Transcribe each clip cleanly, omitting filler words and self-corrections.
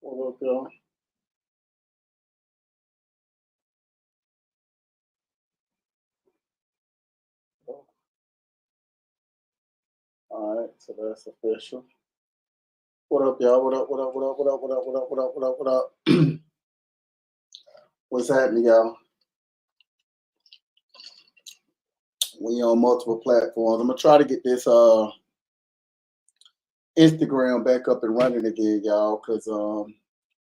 What up, y'all? All right, so that's official. What up, y'all? What up? What up? What up? What up? What up? What up? What up? What up? What up? What's happening, y'all? We on multiple platforms. I'm gonna try to get this Instagram back up and running again, y'all, because for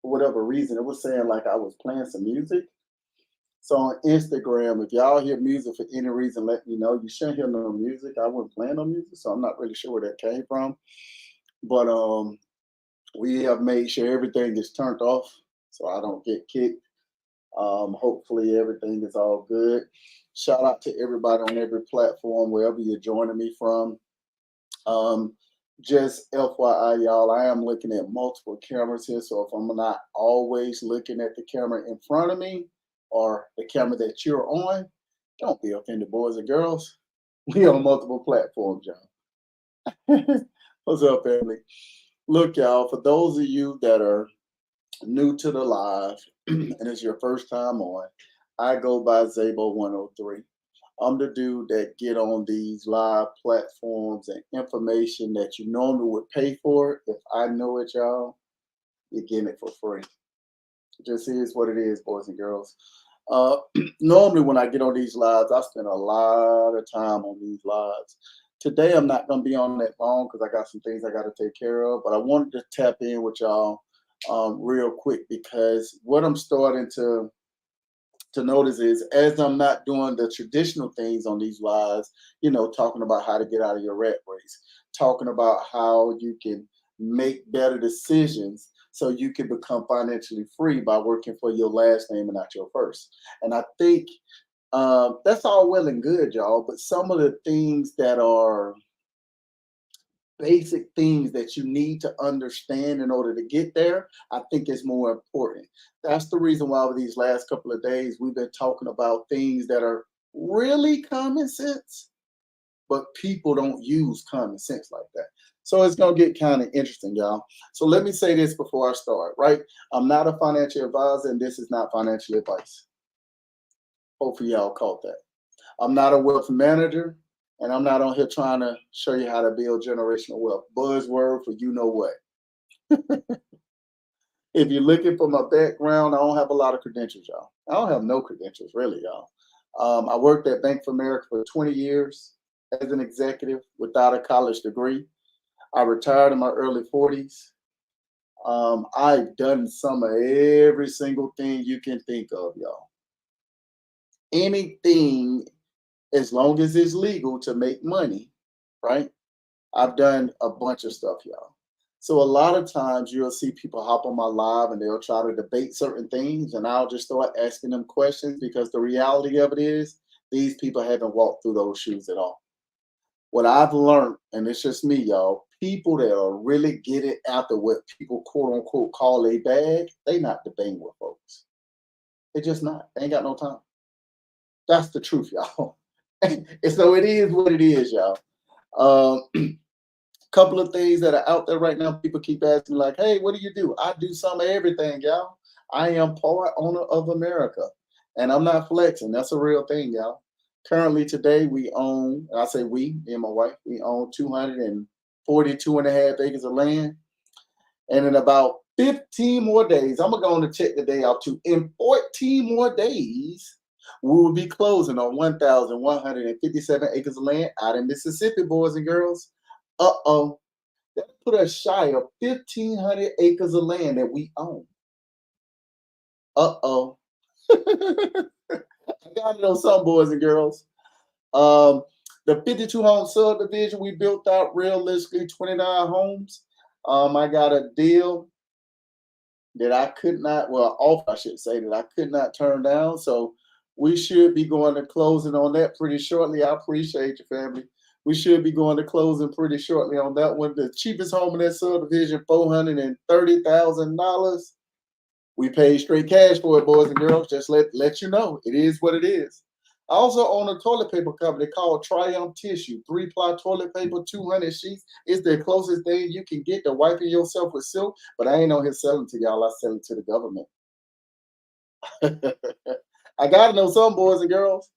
whatever reason it was saying like I was playing some music. So on Instagram, if y'all hear music for any reason, let me know. You shouldn't hear no music. I wasn't playing no music, so I'm not really sure where that came from. But we have made sure everything is turned off so I don't get kicked. Hopefully everything is all good. Shout out to everybody on every platform, wherever you're joining me from. Um, just FYI, y'all, I am looking at multiple cameras here. So if I'm not always looking at the camera in front of me or the camera that you're on, don't be offended, boys and girls. We on multiple platforms, y'all. What's up, family? Look, y'all, for those of you that are new to the live and it's your first time on, I go by Zabo 103. I'm the dude that get on these live platforms and information that you normally would pay for. If I know it, y'all, you're getting it for free. It just is what it is, boys and girls. Uh, Normally, when I get on these lives, I spend a lot of time on these lives. Today, I'm not going to be on that long because I got some things I got to take care of. But I wanted to tap in with y'all real quick because what I'm starting to notice is as I'm not doing the traditional things on these lives, talking about how to get out of your rat race, talking about how you can make better decisions so you can become financially free by working for your last name and not your first. And I think that's all well and good, y'all. But some of the things that are basic things that you need to understand in order to get there, I think is more important. That's the reason why over these last couple of days we've been talking about things that are really common sense, but people don't use common sense like that. So it's gonna get kind of interesting, y'all. So let me say this before I start, right? I'm not a financial advisor, and this is not financial advice. Hopefully, y'all caught that. I'm not a wealth manager, and I'm not on here trying to show you how to build generational wealth. Buzzword for you know what. If you're looking for my background, I don't have a lot of credentials, y'all. I don't have no credentials, really, y'all. I worked at Bank of America for 20 years as an executive without a college degree. I retired in my early 40s. I've done some of every single thing you can think of, y'all. Anything, as long as it's legal to make money, right? I've done a bunch of stuff, y'all. So a lot of times you'll see people hop on my live and they'll try to debate certain things, and I'll just start asking them questions because the reality of it is these people haven't walked through those shoes at all. What I've learned, and it's just me, y'all, people that are really get it after what people quote unquote call a bag, they not debating with folks. They just not. They ain't got no time. That's the truth, y'all. And so it is what it is, y'all. Couple of things that are out there right now. People keep asking, like, hey, what do you do? I do some of everything, y'all. I am part owner of America. And I'm not flexing. That's a real thing, y'all. Currently, today, we own, I say we, me and my wife, we own 242 and a half acres of land. And in about 15 more days, I'm going to go on to check the day out too. In 14 more days, we will be closing on 1,157 acres of land out in Mississippi, boys and girls. Uh-oh. That put us shy of 1,500 acres of land that we own. Uh-oh. I got it on some, boys and girls. Um, the 52 home subdivision we built out realistically 29 homes. I got a deal that I could not, well, offer, I should say, that I could not turn down. So we should be going to closing on that pretty shortly. I appreciate you, family. We should be going to closing pretty shortly on that one. The cheapest home in that subdivision, $430,000. We paid straight cash for it, boys and girls. Just let you know, it is what it is. I also own a toilet paper company called Triumph Tissue. 3-ply toilet paper, 200 sheets. It's the closest thing you can get to wiping yourself with silk. But I ain't on here selling to y'all. I sell it to the government. I gotta know some, boys and girls.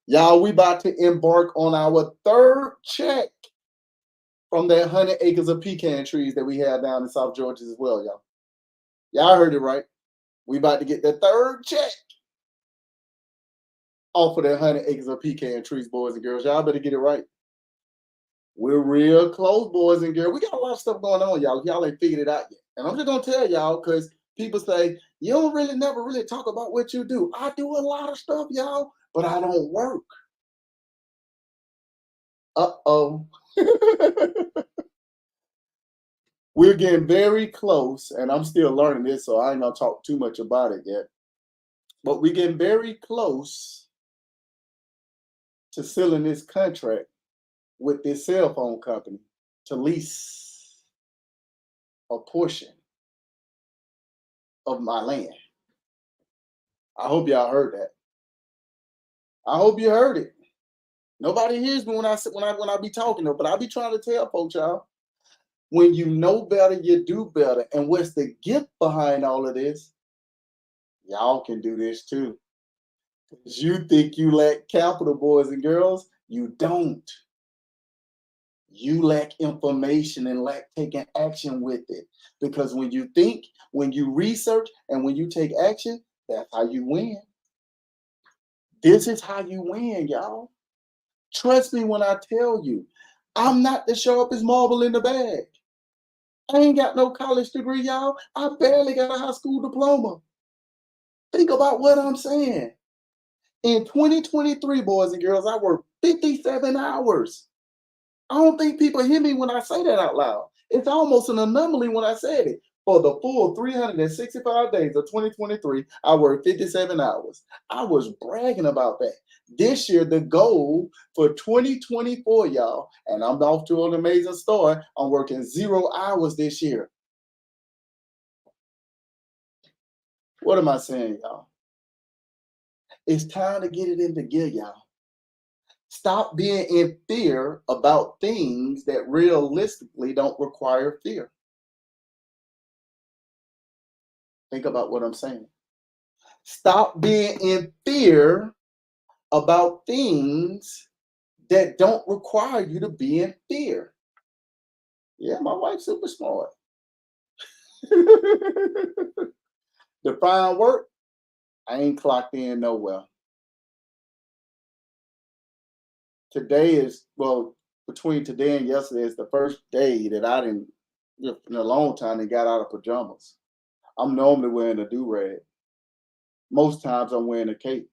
Y'all, we about to embark on our third check from that 100 acres of pecan trees that we have down in South Georgia as well, y'all. Y'all heard it right. We about to get the third check off of that 100 acres of pecan trees, boys and girls. Y'all better get it right. We're real close, boys and girls. We got a lot of stuff going on, y'all. Y'all ain't figured it out yet. And I'm just gonna tell y'all, because people say, you don't really never really talk about what you do. I do a lot of stuff, y'all, but I don't work. Uh-oh. We're getting very close, and I'm still learning this, so I ain't gonna talk too much about it yet. But we're getting very close to sealing this contract with this cell phone company to lease a portion of my land. I hope y'all heard that. I hope you heard it. Nobody hears me when I be talking though, but I be trying to tell folks, y'all. When you know better, you do better. And what's the gift behind all of this? Y'all can do this too. Because you think you lack capital, boys and girls. You don't. You lack information and lack taking action with it. Because when you think, when you research, and when you take action, that's how you win. This is how you win, y'all. Trust me when I tell you, I'm not the sharpest marble in the bag. I ain't got no college degree, y'all. I barely got a high school diploma. Think about what I'm saying. In 2023, boys and girls, I worked 57 hours. I don't think people hear me when I say that out loud. It's almost an anomaly when I said it. For the full 365 days of 2023, I worked 57 hours. I was bragging about that. This year, the goal for 2024, y'all, and I'm off to an amazing start. I'm working 0 hours this year. What am I saying, y'all? It's time to get it into gear, y'all. Stop being in fear about things that realistically don't require fear. Think about what I'm saying. Stop being in fear about things that don't require you to be in fear. Yeah, my wife's super smart. Define work, I ain't clocked in nowhere. Today is, well, between today and yesterday is the first day that I didn't, in a long time, and got out of pajamas. I'm normally wearing a do-rag. Most times I'm wearing a cape.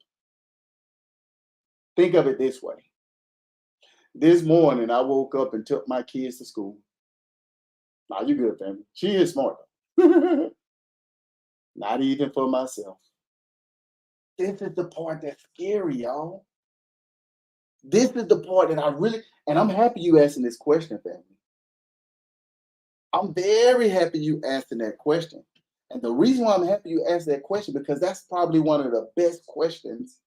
Think of it this way. This morning I woke up and took my kids to school. Now you good, family. She is smart. Not even for myself. This is the part that's scary, y'all. This is the part that I really, and I'm happy you asking this question, family. I'm very happy you asking that question. And the reason why I'm happy you asked that question, because that's probably one of the best questions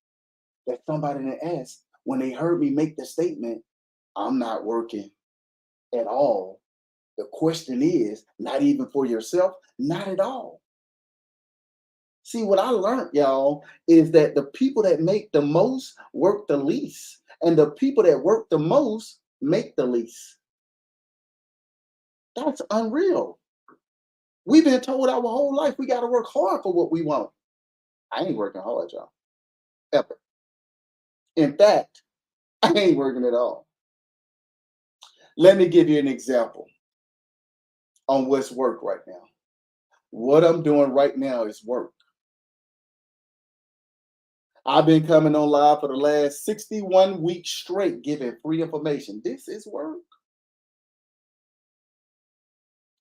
that somebody didn't ask when they heard me make the statement, I'm not working at all. The question is, not even for yourself, not at all. See, what I learned, y'all, is that the people that make the most work the least. And the people that work the most make the least. That's unreal. We've been told our whole life we got to work hard for what we want. I ain't working hard, y'all. Ever. In fact, I ain't working at all. Let me give you an example on what's work right now. What I'm doing right now is work. I've been coming on live for the last 61 weeks straight giving free information. This is work.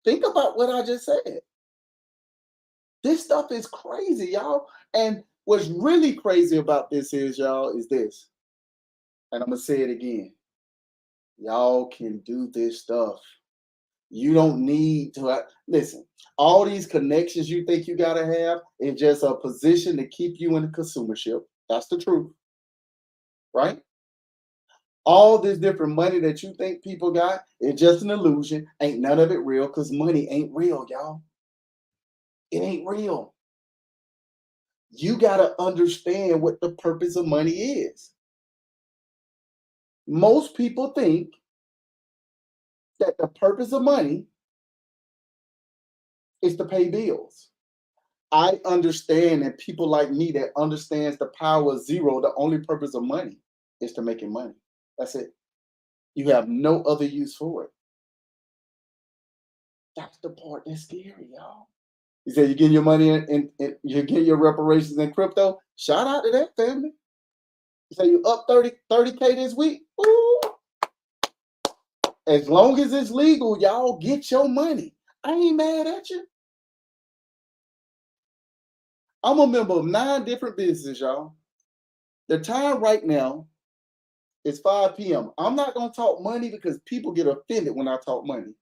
Think about what I just said. This stuff is crazy, y'all. And what's really crazy about this is, y'all, is this. And I'm going to say it again. Y'all can do this stuff. You don't need to listen. All these connections you think you got to have is just a position to keep you in the consumership. That's the truth. right? All this different money that you think people got is just an illusion. Ain't none of it real because money ain't real, y'all. It ain't real. You got to understand what the purpose of money is. Most people think that the purpose of money is to pay bills. I understand that people like me that understands the power of zero, the only purpose of money is to making money. That's it. You have no other use for it. That's the part that's scary, y'all. You say you're getting your money in you're getting your reparations in crypto. Shout out to that family. You say you up 30K this week. Ooh. As long as it's legal, y'all get your money. I ain't mad at you. I'm a member of 9 different businesses, y'all. The time right now is 5 p.m. I'm not going to talk money because people get offended when I talk money.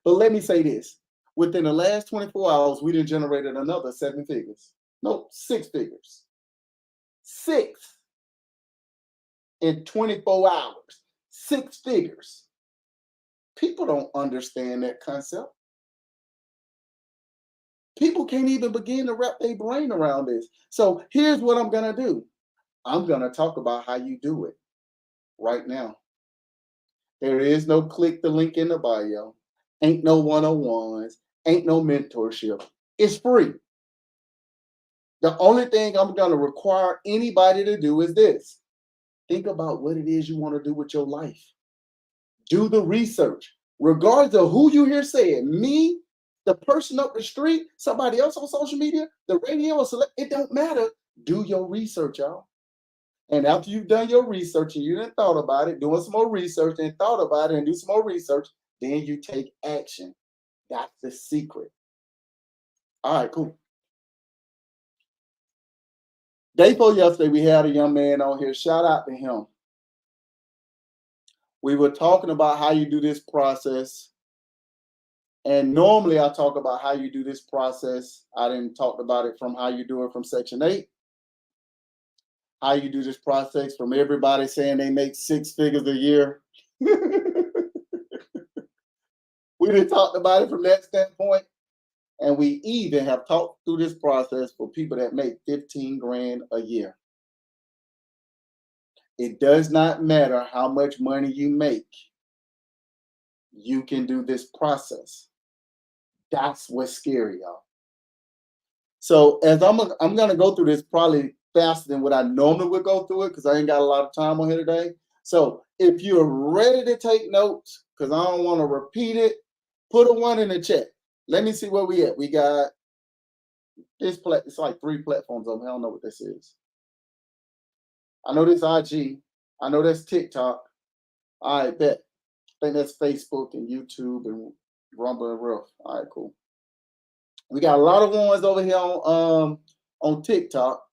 But let me say this. Within the last 24 hours, we done generated another 7 figures. No, 6 figures. 6 in 24 hours. 6 figures. People don't understand that concept. People can't even begin to wrap their brain around this. So here's what I'm going to do. I'm going to talk about how you do it right now. There is no click the link in the bio. Ain't no one-on-ones. Ain't no mentorship. It's free. The only thing I'm going to require anybody to do is this. Think about what it is you want to do with your life. Do the research. Regardless of who you hear say it, me, the person up the street, somebody else on social media, the radio, it don't matter. Do your research, y'all. And after you've done your research and you done thought about it, doing some more research and thought about it and do some more research, then you take action. That's the secret. All right, cool. Day before yesterday, we had a young man on here. Shout out to him. We were talking about how you do this process. And normally I talk about how you do this process. I didn't talk about it from how you do it from Section 8. How you do this process from everybody saying they make 6 figures a year. We didn't talk about it from that standpoint. And we even have talked through this process for people that make 15 grand a year. It does not matter how much money you make. You can do this process. That's what's scary, y'all. So as I'm gonna go through this probably faster than what I normally would go through it because I ain't got a lot of time on here today. So if you're ready to take notes, because I don't want to repeat it, put a 1 in the chat. Let me see where we at. We got this it's like 3 platforms over here. I don't know what this is. I know this IG. I know that's TikTok. I bet. I think that's Facebook and YouTube and Rumble and Ruff. All right, cool. We got a lot of ones over here on TikTok.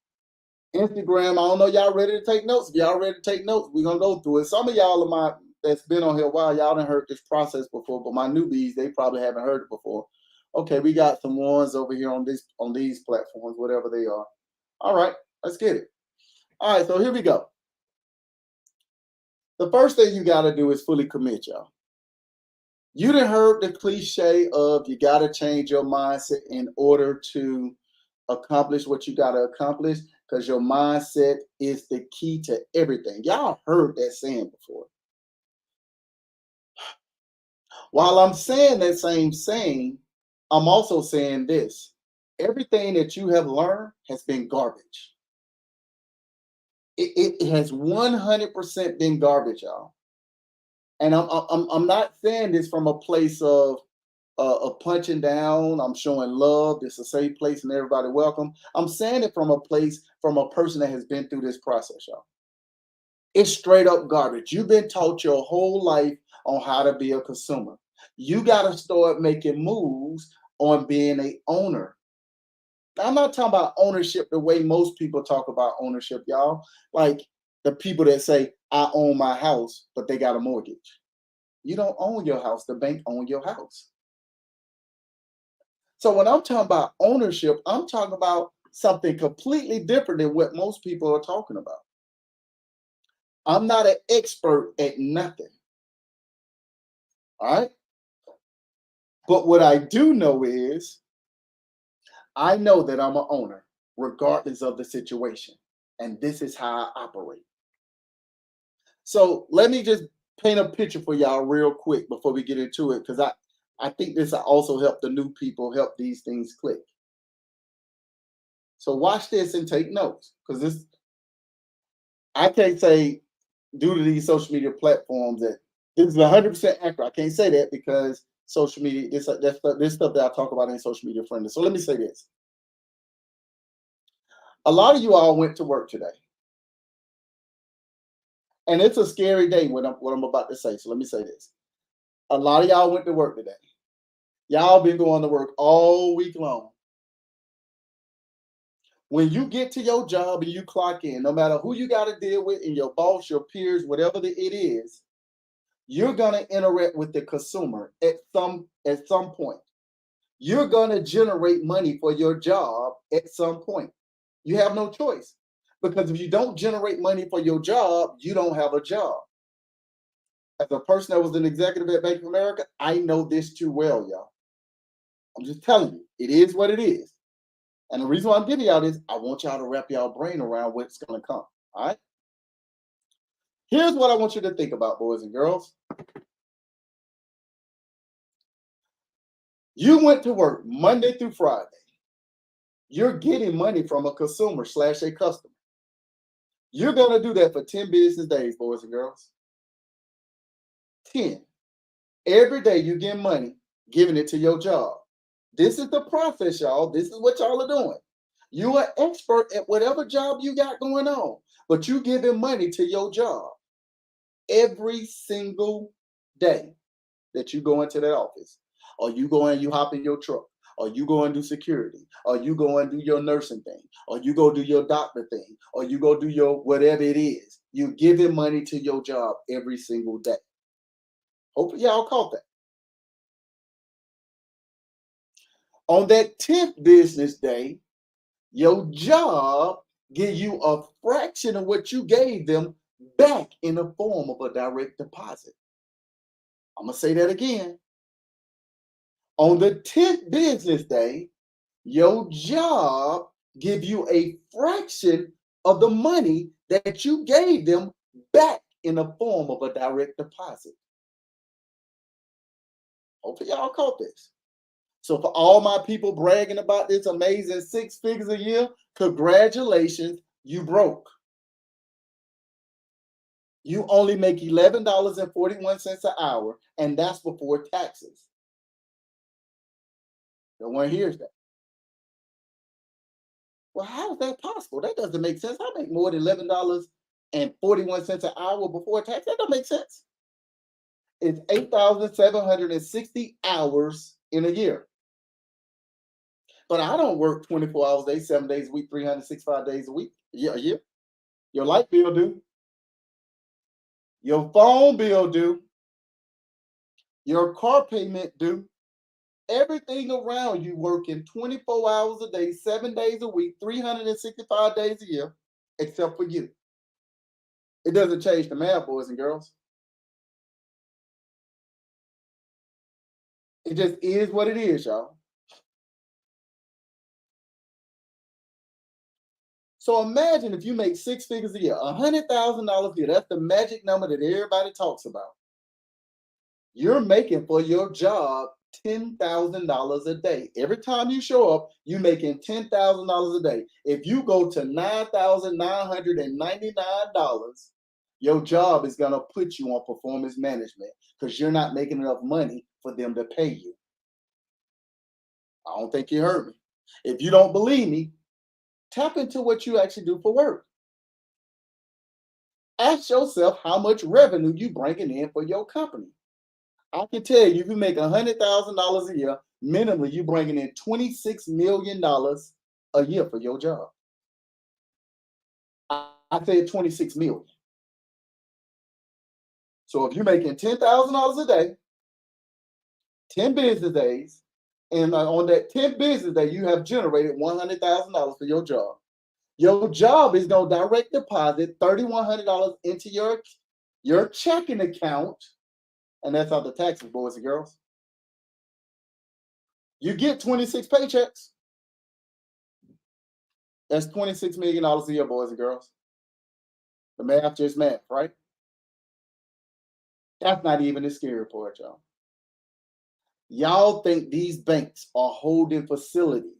Instagram, I don't know y'all ready to take notes. If y'all ready to take notes, we're gonna go through it. Some of y'all that's been on here a while, y'all done heard this process before, but my newbies, they probably haven't heard it before. Okay, we got some ones over here on these platforms, whatever they are. All right, let's get it. All right, so here we go. The first thing you gotta do is fully commit, y'all. You done heard the cliche of you gotta change your mindset in order to accomplish what you gotta accomplish, because your mindset is the key to everything. Y'all heard that saying before. While I'm saying that same saying, I'm also saying this. Everything that you have learned has been garbage. It has 100% been garbage, y'all. And I'm not saying this from a place of punching down. I'm showing love. It's a safe place and everybody welcome. I'm saying it from a place, from a person that has been through this process, y'all. It's straight up garbage. You've been taught your whole life on how to be a consumer. You got to start making moves on being a owner. Now, I'm not talking about ownership the way most people talk about ownership, y'all. Like the people that say, I own my house, but they got a mortgage. You don't own your house. The bank owns your house. So when I'm talking about ownership, I'm talking about something completely different than what most people are talking about. I'm not an expert at nothing. All right. But what I do know is I know that I'm an owner, regardless of the situation. And this is how I operate. So let me just paint a picture for y'all real quick before we get into it, because I think this will also help the new people, help these things click. So watch this and take notes, because this, I can't say due to these social media platforms that this is 100% accurate. I can't say that because social media, this stuff that I talk about in social media friendly. So let me say this. A lot of you all went to work today. And it's a scary day what I'm about to say. So let me say this. A lot of y'all went to work today. Y'all been going to work all week long. When you get to your job and you clock in, no matter who you got to deal with and your boss, your peers, whatever it is, you're going to interact with the consumer at some point. You're going to generate money for your job at some point. You have no choice, because if you don't generate money for your job, you don't have a job. As a person that was an executive at Bank of America, I know this too well, y'all. I'm just telling you, it is what it is. And the reason why I'm giving y'all this, I want y'all to wrap y'all brain around what's going to come. All right. Here's what I want you to think about, boys and girls. You went to work Monday through Friday. You're getting money from a consumer / a customer. You're going to do that for 10 business days, boys and girls. 10. Every day you get money, giving it to your job. This is the process, y'all. This is what y'all are doing. You are expert at whatever job you got going on, but you giving money to your job every single day that you go into that office, or you go and you hop in your truck, or you go and do security, or you go and do your nursing thing, or you go do your doctor thing, or you go do your whatever it is. You're giving money to your job every single day. Hopefully y'all caught that. On that 10th business day, your job give you a fraction of what you gave them back in the form of a direct deposit. I'm going to say that again. On the 10th business day, your job give you a fraction of the money that you gave them back in the form of a direct deposit. Hopefully y'all caught this. So for all my people bragging about this amazing 6 figures a year, congratulations, you broke. You only make $11.41 an hour, and that's before taxes. No one hears that. Well, how is that possible? That doesn't make sense. I make more than $11.41 an hour before tax. That doesn't make sense. It's 8,760 hours in a year. But I don't work 24 hours a day, 7 days a week, 365 days a week, a year. Your light bill do. Your phone bill do. Your car payment do. Everything around you working 24 hours a day, 7 days a week, 365 days a year, except for you. It doesn't change the math, boys and girls. It just is what it is, y'all. So imagine if you make 6 figures a year, $100,000 a year. That's the magic number that everybody talks about. You're making for your job $10,000 a day. Every time you show up, you're making $10,000 a day. If you go to $9,999, your job is going to put you on performance management because you're not making enough money for them to pay you. I don't think you heard me. If you don't believe me, tap into what you actually do for work. Ask yourself how much revenue you bringing in for your company. I can tell you, if you make $100,000 a year, minimally, you're bringing in $26 million a year for your job. I said 26 million. So if you're making $10,000 a day, 10 business days, and on that 10 business day, you have generated $100,000 for your job. Your job is going to direct deposit $3,100 into your checking account, and that's out the taxes, boys and girls. You get 26 paychecks. That's $26 million a year, boys and girls. The math just math, right? That's not even the scary part, y'all. Y'all think these banks are holding facilities.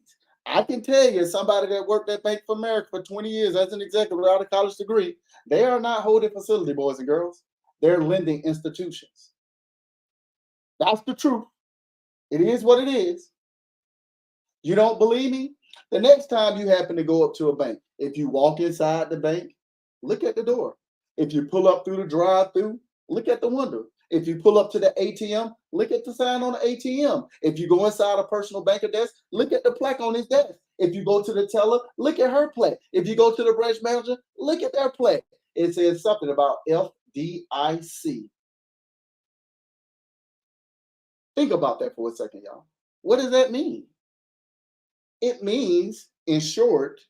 I can tell you, somebody that worked at Bank of America for 20 years as an executive without a college degree, they are not holding facility, boys and girls. They're lending institutions. That's the truth. It is what it is. You don't believe me? The next time you happen to go up to a bank, if you walk inside the bank, look at the door. If you pull up through the drive-through, look at the window. If you pull up to the ATM, look at the sign on the ATM. If you go inside a personal banker desk, look at the plaque on his desk. If you go to the teller, look at her plaque. If you go to the branch manager, look at their plaque. It says something about FDIC. Think about that for a second, y'all. What does that mean? It means, in short,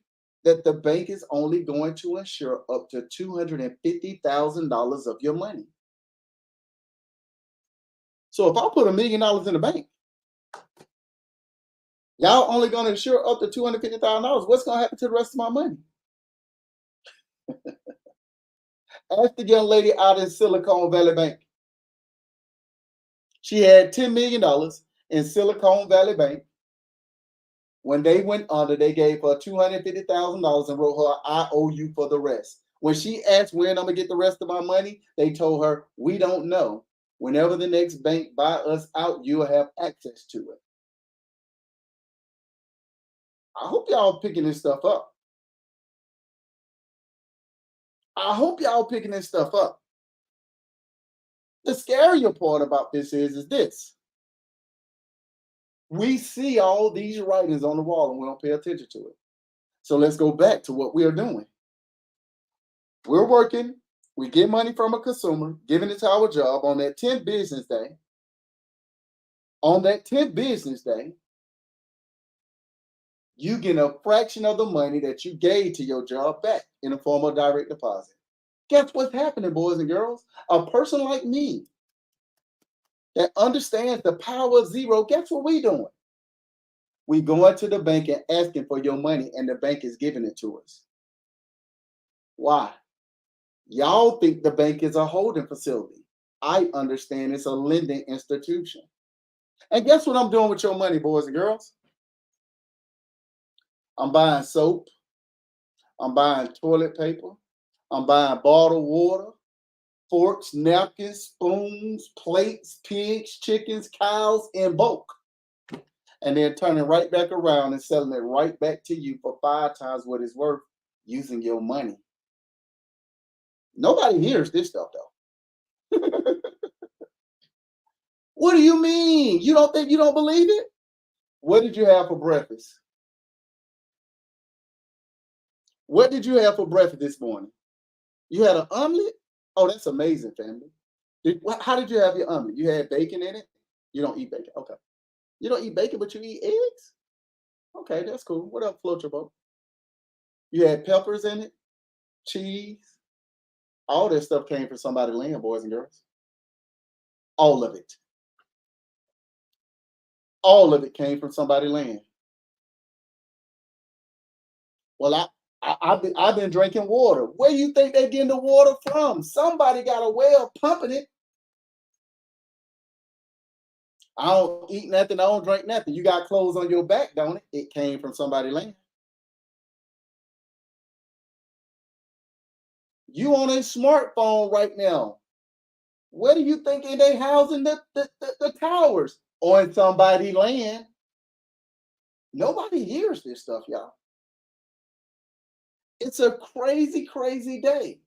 that the bank is only going to insure up to $250,000 of your money. So if I put $1 million in the bank, y'all only going to insure up to $250,000. What's going to happen to the rest of my money? Ask the young lady out in Silicon Valley Bank. She had $10 million in Silicon Valley Bank. When they went under, they gave her $250,000 and wrote her, "I owe you for the rest." When she asked when I'm going to get the rest of my money, they told her, "We don't know. Whenever the next bank buy us out, you'll have access to it." I hope y'all picking this stuff up. I hope y'all picking this stuff up. The scarier part about this is this. We see all these writings on the wall and we don't pay attention to it. So let's go back to what we are doing. We're working, we get money from a consumer, giving it to our job on that 10th business day. On that 10th business day, you get a fraction of the money that you gave to your job back in the form of direct deposit. Guess what's happening, boys and girls? A person like me that understands the power of zero, guess what we doing? We going to the bank and asking for your money, and the bank is giving it to us. Why? Y'all think the bank is a holding facility. I understand it's a lending institution. And guess what I'm doing with your money, boys and girls? I'm buying soap. I'm buying toilet paper. I'm buying bottled water, forks, napkins, spoons, plates, pigs, chickens, cows in bulk. And then turning right back around and selling it right back to you for 5 times what it's worth using your money. Nobody hears this stuff though. What do you mean? You don't believe it? What did you have for breakfast? What did you have for breakfast this morning? You had an omelet? Oh, that's amazing, family. How did you have your omelet? You had bacon in it? You don't eat bacon. Okay. You don't eat bacon, but you eat eggs? Okay, that's cool. What else floats your boat? You had peppers in it, cheese. All that stuff came from somebody's land, boys and girls. All of it. All of it came from somebody's land. Well, I've been drinking water. Where you think they're getting the water from? Somebody got a well pumping it. I don't eat nothing. I don't drink nothing. You got clothes on your back, don't it? It came from somebody's land. You on a smartphone right now. Where do you think they housing the towers? On somebody's land. Nobody hears this stuff, y'all. It's a crazy, crazy day.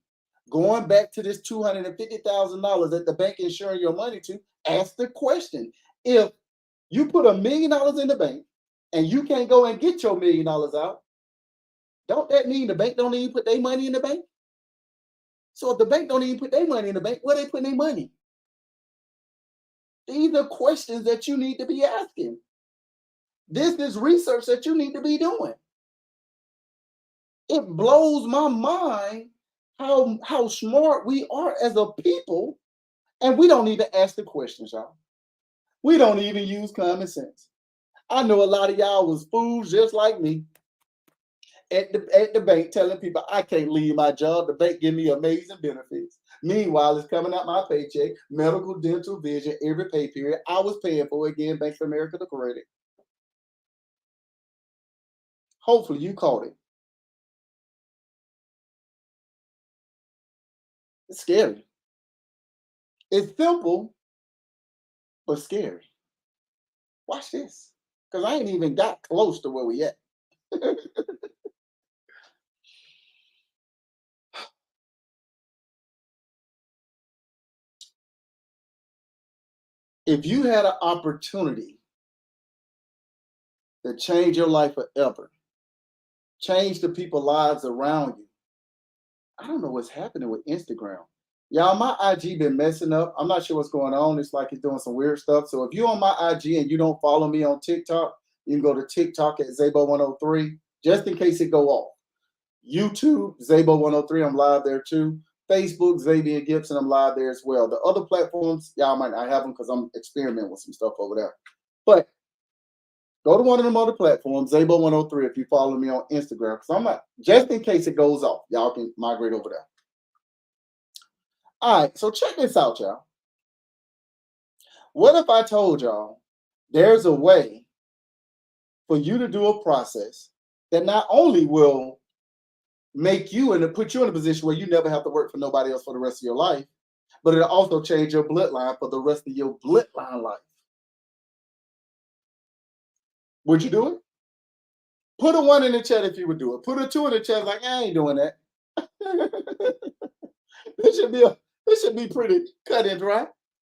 Going back to this $250,000 that the bank is insuring your money to, ask the question. If you put $1 million in the bank and you can't go and get your $1 million out, don't that mean the bank don't even put their money in the bank? So if the bank don't even put their money in the bank, where they putting their money? These are questions that you need to be asking. This is research that you need to be doing. It blows my mind how smart we are as a people, and we don't even ask the questions, y'all. We don't even use common sense. I know a lot of y'all was fools just like me at the bank telling people I can't leave my job. The bank give me amazing benefits. Meanwhile, it's coming out my paycheck, medical, dental, vision, every pay period. I was paying for it, again, Bank of America, the credit. Hopefully you caught it. It's scary. It's simple, but scary. Watch this. Because I ain't even got close to where we at. If you had an opportunity to change your life forever, change the people lives around you. I don't know what's happening with Instagram. Y'all, my IG been messing up. I'm not sure what's going on. It's like it's doing some weird stuff. So if you're on my IG and you don't follow me on TikTok, you can go to TikTok at Zabo103, just in case it go off. YouTube, Zabo103, I'm live there too. Facebook, Xavier Gibson, I'm live there as well. The other platforms, y'all might not have them because I'm experimenting with some stuff over there. But go to one of them other platforms, Zabo103, if you follow me on Instagram, because I'm not, just in case it goes off, y'all can migrate over there. All right, so check this out, y'all. What if I told y'all there's a way for you to do a process that not only will make you and put you in a position where you never have to work for nobody else for the rest of your life, but it'll also change your bloodline for the rest of your bloodline life? Would you do it? Put a 1 in the chat if you would do it. Put a 2 in the chat like I ain't doing that. This should be pretty cut and dry.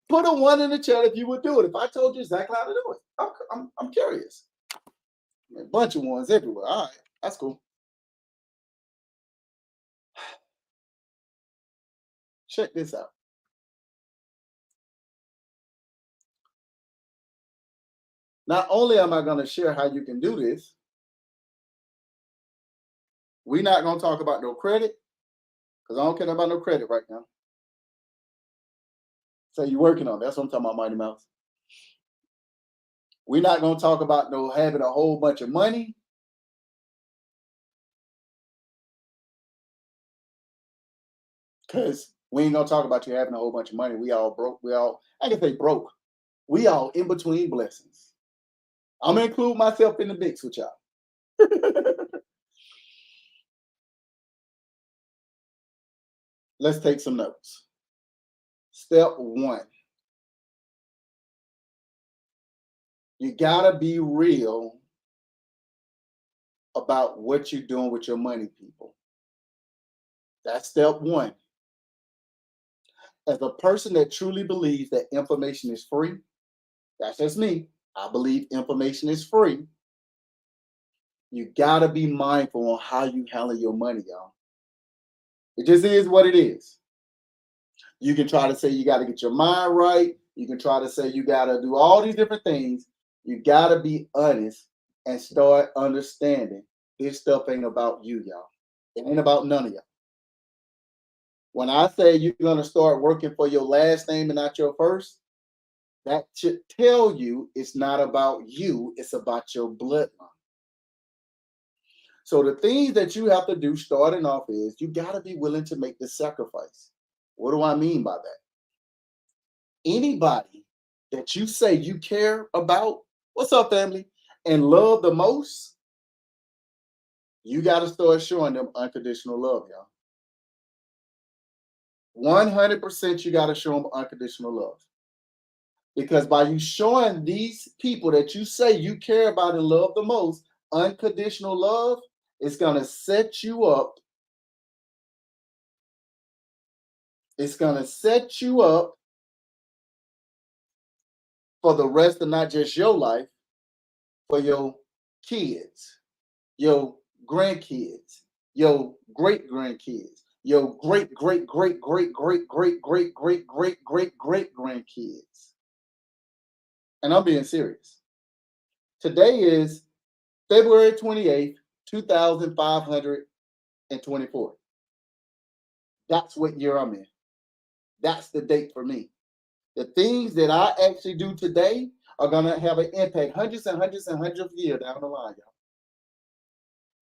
Put a 1 in the chat if you would do it. If I told you exactly how to do it, I'm curious. A bunch of ones everywhere. All right, that's cool. Check this out. Not only am I going to share how you can do this, we're not going to talk about no credit because I don't care about no credit right now. So you're working on it. That's what I'm talking about, Mighty Mouse. We're not going to talk about no having a whole bunch of money. Because we ain't going to talk about you having a whole bunch of money. We all broke. I can say broke. We all in between blessings. I'm going to include myself in the mix with y'all. Let's take some notes. Step 1. You got to be real about what you're doing with your money, people. That's step 1. As a person that truly believes that information is free, that's just me. I believe information is free. You got to be mindful on how you handle your money, y'all. It just is what it is. You can try to say you got to get your mind right. You can try to say you got to do all these different things. You got to be honest and start understanding this stuff ain't about you, y'all. It ain't about none of y'all. When I say you're going to start working for your last name and not your first, that should tell you it's not about you, it's about your bloodline. So the things that you have to do starting off is you got to be willing to make the sacrifice. What do I mean by that? Anybody that you say you care about, what's up, family, and love the most, you got to start showing them unconditional love, y'all. 100% you got to show them unconditional love. Because by you showing these people that you say you care about and love the most unconditional love, it's going to set you up. It's going to set you up for the rest of not just your life, for your kids, your grandkids, your great grandkids, your great great great great great great great great great great great grandkids. And I'm being serious. Today is February 28th, 2500 and 2040. That's what year I'm in. That's the date for me. The things that I actually do today are going to have an impact hundreds and hundreds and hundreds of years down the line, y'all.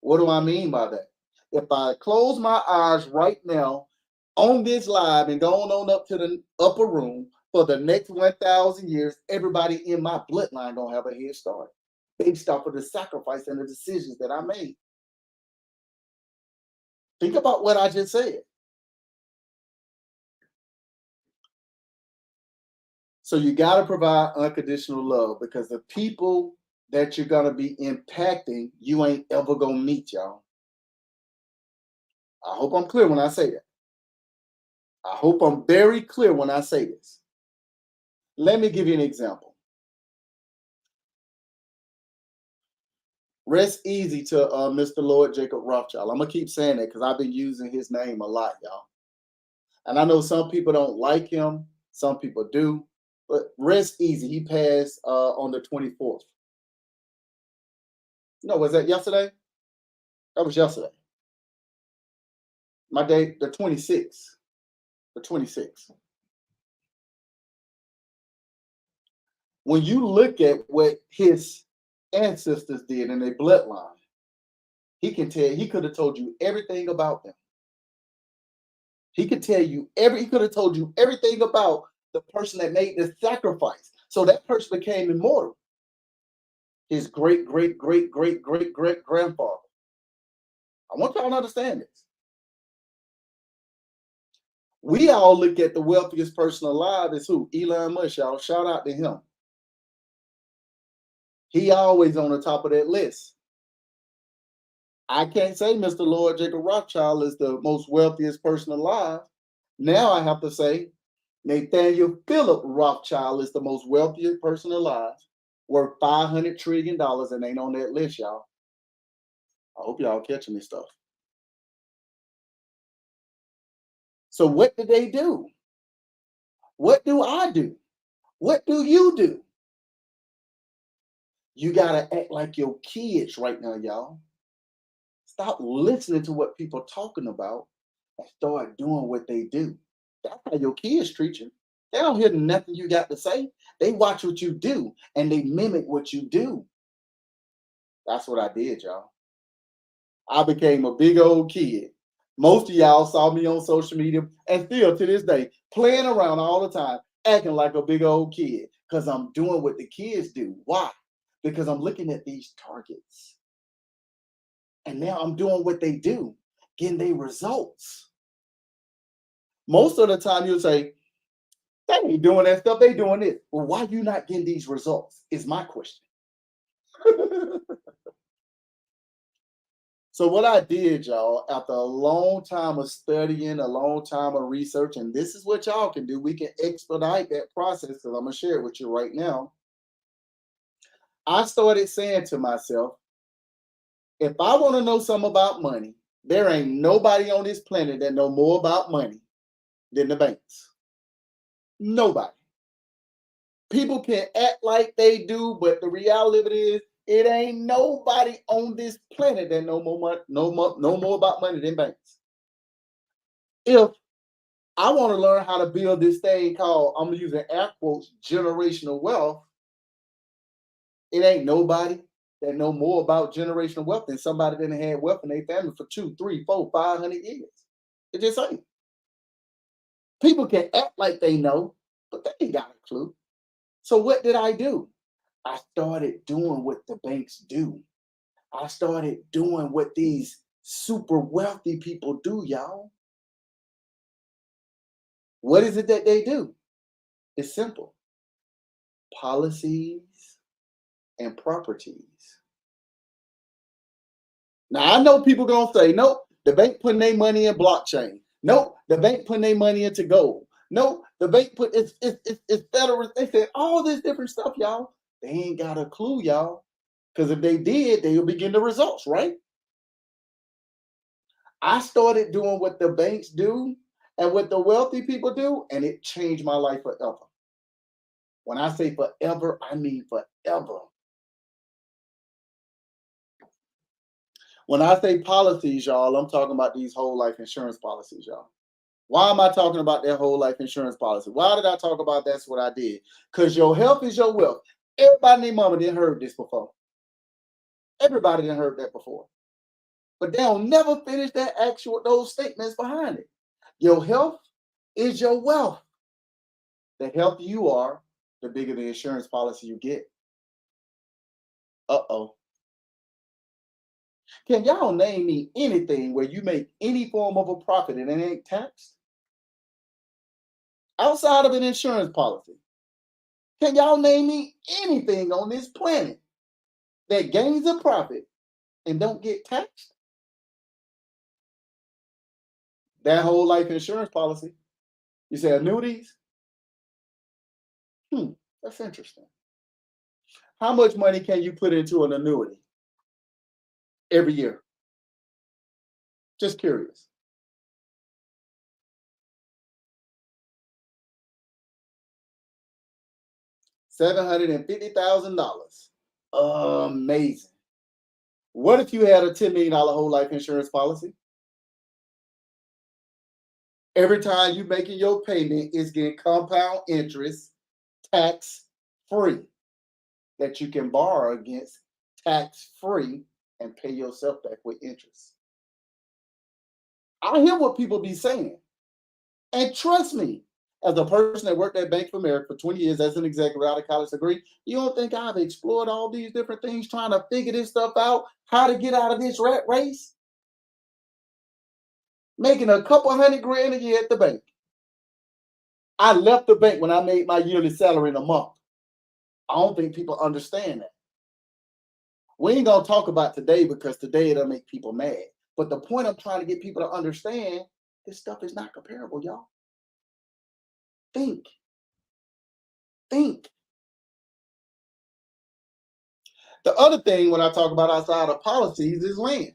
What do I mean by that? If I close my eyes right now on this live and go on up to the upper room for the next 1,000 years, everybody in my bloodline going to have a head start based off of the sacrifice and the decisions that I made. Think about what I just said. So you got to provide unconditional love, because the people that you're going to be impacting, you ain't ever going to meet, y'all. I hope I'm clear when I say that. I hope I'm very clear when I say this. Let me give you an example. Rest easy to Mr. Lord Jacob Rothschild. I'm going to keep saying that because I've been using his name a lot, y'all. And I know some people don't like him. Some people do. But rest easy. He passed on the 24th. No, was that yesterday? That was yesterday. My date, the 26th. The 26th. When you look at what his ancestors did in their bloodline, he could have told you everything about them. He could have told you everything about the person that made the sacrifice. So that person became immortal. His great, great, great, great, great, great grandfather. I want y'all to understand this. We all look at the wealthiest person alive as who? Elon Musk, y'all. Shout out to him. He always on the top of that list. I can't say Mr. Lord Jacob Rothschild is the most wealthiest person alive. Now I have to say Nathaniel Philip Rothschild is the most wealthiest person alive, worth $500 trillion, and ain't on that list, y'all. I hope y'all catching this stuff. So what did they do? What do I do? What do you do? You got to act like your kids right now, y'all. Stop listening to what people are talking about and start doing what they do. That's how your kids treat you. They don't hear nothing you got to say. They watch what you do and they mimic what you do. That's what I did, y'all. I became a big old kid. Most of y'all saw me on social media and still to this day playing around all the time, acting like a big old kid because I'm doing what the kids do. Why? Because I'm looking at these targets. And now I'm doing what they do, getting their results. Most of the time you'll say, they ain't doing that stuff, they doing it. Well, why you not getting these results is my question. So what I did, y'all, after a long time of studying, a long time of research, and this is what y'all can do. We can expedite that process because I'm going to share it with you right now. I started saying to myself, if I want to know something about money, there ain't nobody on this planet that know more about money than the banks. Nobody. People can act like they do, but the reality is, it ain't nobody on this planet that know more about money than banks. If I want to learn how to build this thing called, I'm using air quotes, generational wealth, it ain't nobody that know more about generational wealth than somebody that had wealth in their family for 2, 3, 4, 500 years. It just ain't. People can act like they know, but they ain't got a clue. So what did I do? I started doing what the banks do. I started doing what these super wealthy people do, y'all. What is it that they do? It's simple. Policies and properties. Now, I know people going to say, nope, the bank putting their money in blockchain. Nope, the bank putting their money into gold. Nope, the bank put it's federal. They said all this different stuff, y'all. They ain't got a clue, y'all. Because if they did, they would be getting the results, right? I started doing what the banks do and what the wealthy people do, and it changed my life forever. When I say forever, I mean forever. When I say policies, y'all, I'm talking about these whole life insurance policies, y'all. Why am I talking about that whole life insurance policy? Why did I talk about that's what I did? Because your health is your wealth. Everybody and their mama didn't heard this before. Everybody didn't heard that before. But they'll never finish that actual those statements behind it. Your health is your wealth. The healthier you are, the bigger the insurance policy you get. Uh-oh. Can y'all name me anything where you make any form of a profit and it ain't taxed? Outside of an insurance policy. Can y'all name me anything on this planet that gains a profit and don't get taxed? That whole life insurance policy. You say annuities? That's interesting. How much money can you put into an annuity every year? Just curious. $750,000. Amazing. What if you had a $10 million whole life insurance policy? Every time you making your payment, it's getting compound interest, tax free, that you can borrow against tax free and pay yourself back with interest. I hear what people be saying. And trust me, as a person that worked at Bank of America for 20 years as an executive out of college degree, you don't think I've explored all these different things trying to figure this stuff out, how to get out of this rat race? Making a couple $100,000 a year at the bank. I left the bank when I made my yearly salary in a month. I don't think people understand that. We ain't gonna talk about today because today it'll make people mad. But the point I'm trying to get people to understand, this stuff is not comparable, y'all. Think. The other thing when I talk about outside of policies is land.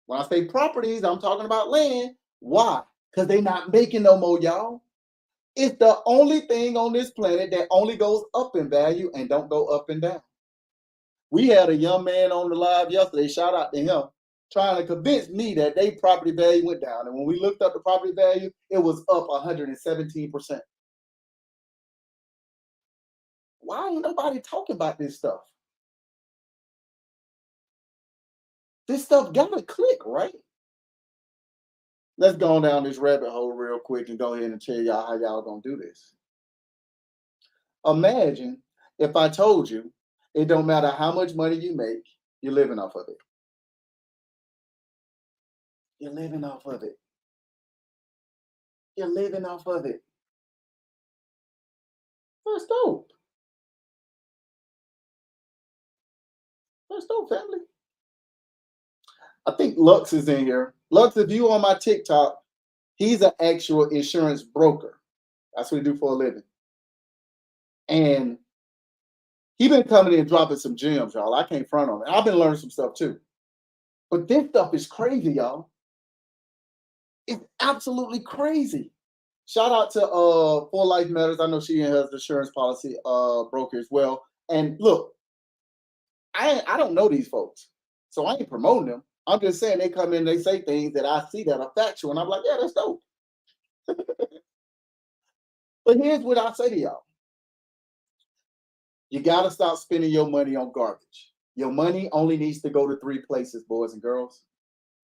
When I say properties, I'm talking about land. Why? Because they're not making no more, y'all. It's the only thing on this planet that only goes up in value and don't go up and down. We had a young man on the live yesterday, shout out to him, trying to convince me that their property value went down. And when we looked up the property value, it was up 117%. Why ain't nobody talking about this stuff? This stuff gotta click, right? Let's go down this rabbit hole real quick and go ahead and tell y'all how y'all gonna do this. Imagine if I told you it don't matter how much money you make, you're living off of it. You're living off of it. You're living off of it. That's dope. That's dope, family. I think Lux is in here. Lux, if you on my TikTok, he's an actual insurance broker. That's what he do for a living. And he been coming in and dropping some gems, y'all. I can't front on it. I've been learning some stuff too. But this stuff is crazy, y'all. It's absolutely crazy. Shout out to For Life Matters. I know she has insurance policy broker as well. And look, I don't know these folks, so I ain't promoting them. I'm just saying they come in, they say things that I see that are factual, and I'm like, yeah, that's dope. But here's what I say to y'all. You got to stop spending your money on garbage. Your money only needs to go to 3 places, boys and girls.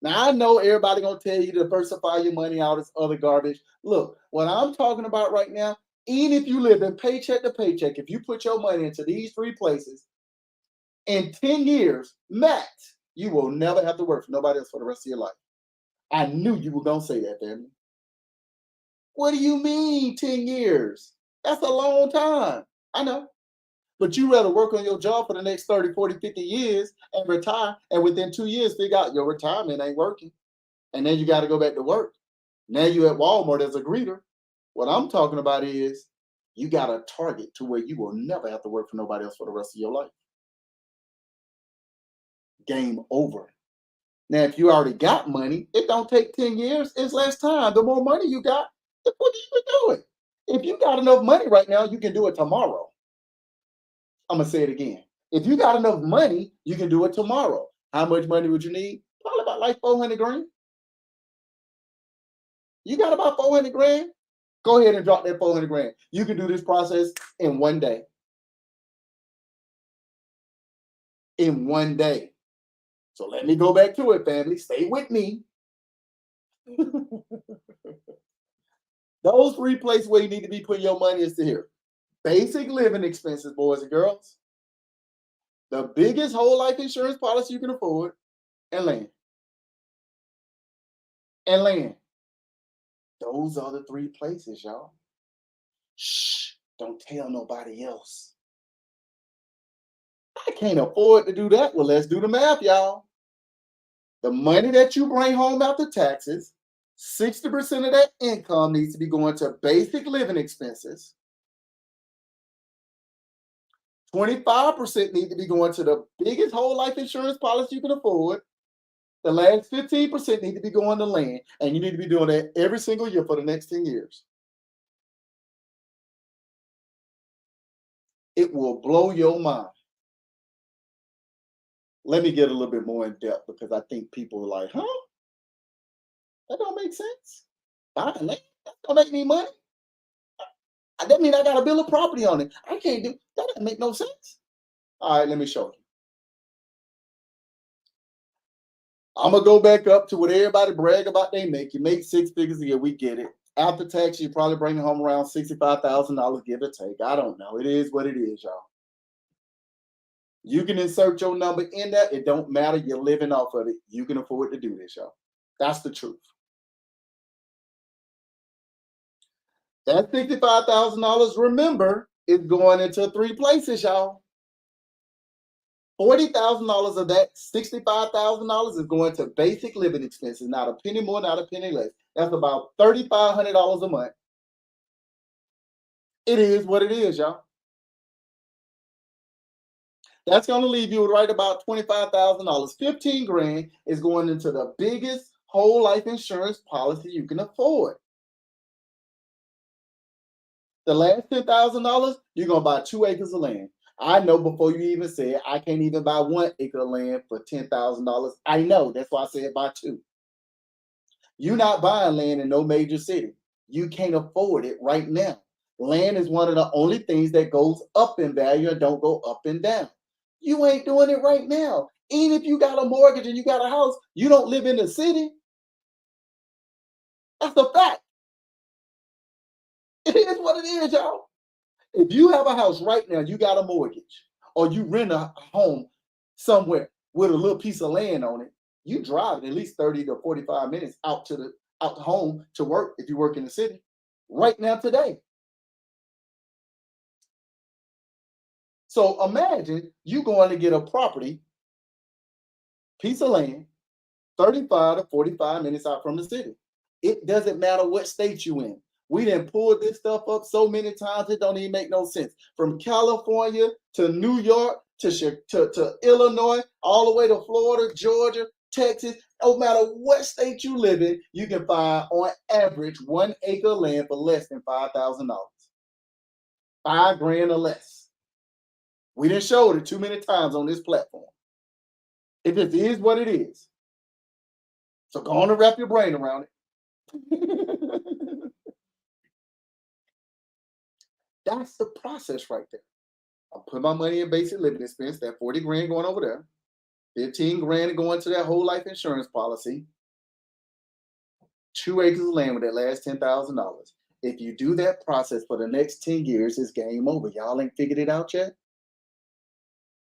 Now, I know everybody going to tell you to diversify your money out as other garbage. Look, what I'm talking about right now, even if you live in paycheck to paycheck, if you put your money into these 3 places, in 10 years, max, you will never have to work for nobody else for the rest of your life. I knew you were going to say that, family. What do you mean 10 years? That's a long time. I know. But you rather work on your job for the next 30, 40, 50 years and retire, and within 2 years figure out your retirement ain't working. And then you got to go back to work. Now you at Walmart as a greeter. What I'm talking about is you got a target to where you will never have to work for nobody else for the rest of your life. Game over. Now, if you already got money, it don't take 10 years. It's less time. The more money you got, the quicker you can do it. If you got enough money right now, you can do it tomorrow. I'm going to say it again. If you got enough money, you can do it tomorrow. How much money would you need? Probably got like 400 grand? You got about 400 grand? Go ahead and drop that 400 grand. You can do this process in one day. In one day. So let me go back to it, family. Stay with me. Those three places where you need to be putting your money is to here. Basic living expenses, boys and girls. The biggest whole life insurance policy you can afford, and land. And land. Those are the three places, y'all. Shh, don't tell nobody else. I can't afford to do that. Well, let's do the math, y'all. The money that you bring home after taxes, 60% of that income needs to be going to basic living expenses. 25% need to be going to the biggest whole life insurance policy you can afford. The last 15% need to be going to land, and you need to be doing that every single year for the next 10 years. It will blow your mind. Let me get a little bit more in depth because I think people are like, huh? That don't make sense. Buying land, that don't make me money. That means I got a bill of property on it. I can't do that. Doesn't make no sense. All right, let me show you. I'm gonna go back up to what everybody brag about they make. You make six figures a year, we get it. After tax, you probably bring home around $65,000, give or take. I don't know. It is what it is, y'all. You can insert your number in there. It don't matter. You're living off of it. You can afford to do this, y'all. That's the truth. That $65,000, remember, is going into three places, y'all. $40,000 of that $65,000 is going to basic living expenses. Not a penny more, not a penny less. That's about $3,500 a month. It is what it is, y'all. That's going to leave you right about $25,000. 15 grand is going into the biggest whole life insurance policy you can afford. The last $10,000, you're going to buy 2 acres of land. I know before you even said I can't even buy 1 acre of land for $10,000. I know. That's why I said buy 2. You're not buying land in no major city. You can't afford it right now. Land is one of the only things that goes up in value and don't go up and down. You ain't doing it right now. Even if you got a mortgage and you got a house, you don't live in the city. That's a fact. It is what it is, y'all. If you have a house right now, you got a mortgage, or you rent a home somewhere with a little piece of land on it, you drive at least 30 to 45 minutes out to home to work if you work in the city right now today. So imagine you going to get a property, piece of land, 35 to 45 minutes out from the city. It doesn't matter what state you in. We done pulled this stuff up so many times, it don't even make no sense. From California to New York to Illinois, all the way to Florida, Georgia, Texas, no matter what state you live in, you can find on average 1 acre of land for less than $5,000. $5 grand or less. We done showed it too many times on this platform. It just is what it is. So go on and wrap your brain around it. That's the process right there. I'll put my money in basic living expense, that 40 grand going over there, 15 grand going to that whole life insurance policy, 2 acres of land with that last $10,000. If you do that process for the next 10 years, it's game over. Y'all ain't figured it out yet?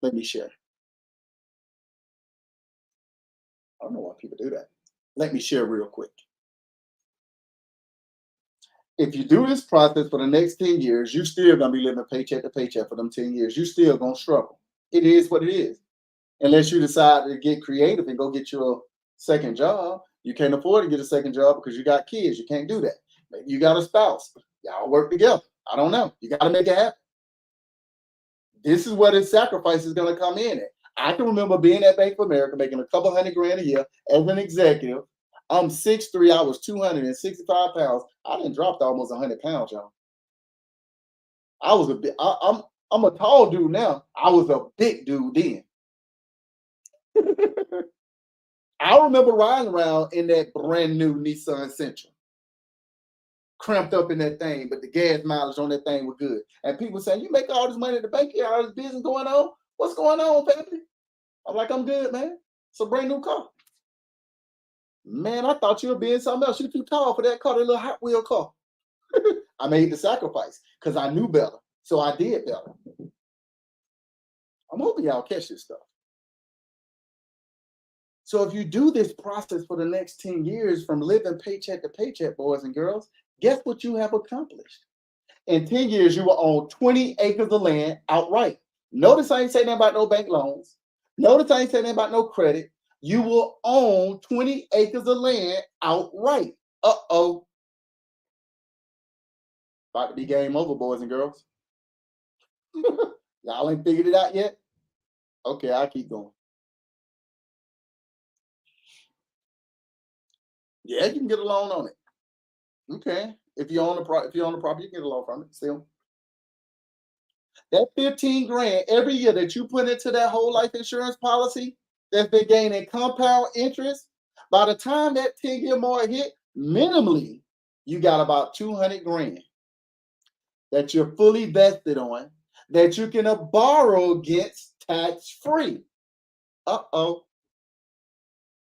Let me share. I don't know why people do that. Let me share real quick. If you do this process for the next 10 years, you're still going to be living paycheck to paycheck for them 10 years. You're still going to struggle. It is what it is. Unless you decide to get creative and go get you a second job. You can't afford to get a second job because you got kids. You can't do that. Maybe you got a spouse. Y'all work together. I don't know. You got to make it happen. This is where the sacrifice is going to come in at. I can remember being at Bank of America making a couple $100 grand a year as an executive. I'm 6'3", I was 265 pounds. I done dropped almost 100 pounds, y'all. I was a bit, I'm a tall dude now. I was a big dude then. I remember riding around in that brand new Nissan Sentra, cramped up in that thing, but the gas mileage on that thing was good. And people saying, "You make all this money at the bank, you got all this business going on. What's going on, family?" I'm like, "I'm good, man. It's a brand new car." Man, I thought you were being something else. You're too tall for that car, that little Hot Wheel car. I made the sacrifice because I knew better. So I did better. I'm hoping y'all catch this stuff. So if you do this process for the next 10 years from living paycheck to paycheck, boys and girls, guess what you have accomplished? In 10 years, you will own 20 acres of land outright. Notice I ain't saying nothing about no bank loans. Notice I ain't saying nothing about no credit. You will own 20 acres of land outright. Uh-oh. About to be game over, boys and girls. Y'all ain't figured it out yet? Okay, I'll keep going. Yeah, you can get a loan on it. Okay. If you own the property, you can get a loan from it still. That 15 grand every year that you put into that whole life insurance policy that's been gaining compound interest, by the time that 10-year mark hit, minimally, you got about 200 grand that you're fully vested on that you can borrow against tax free. Uh-oh.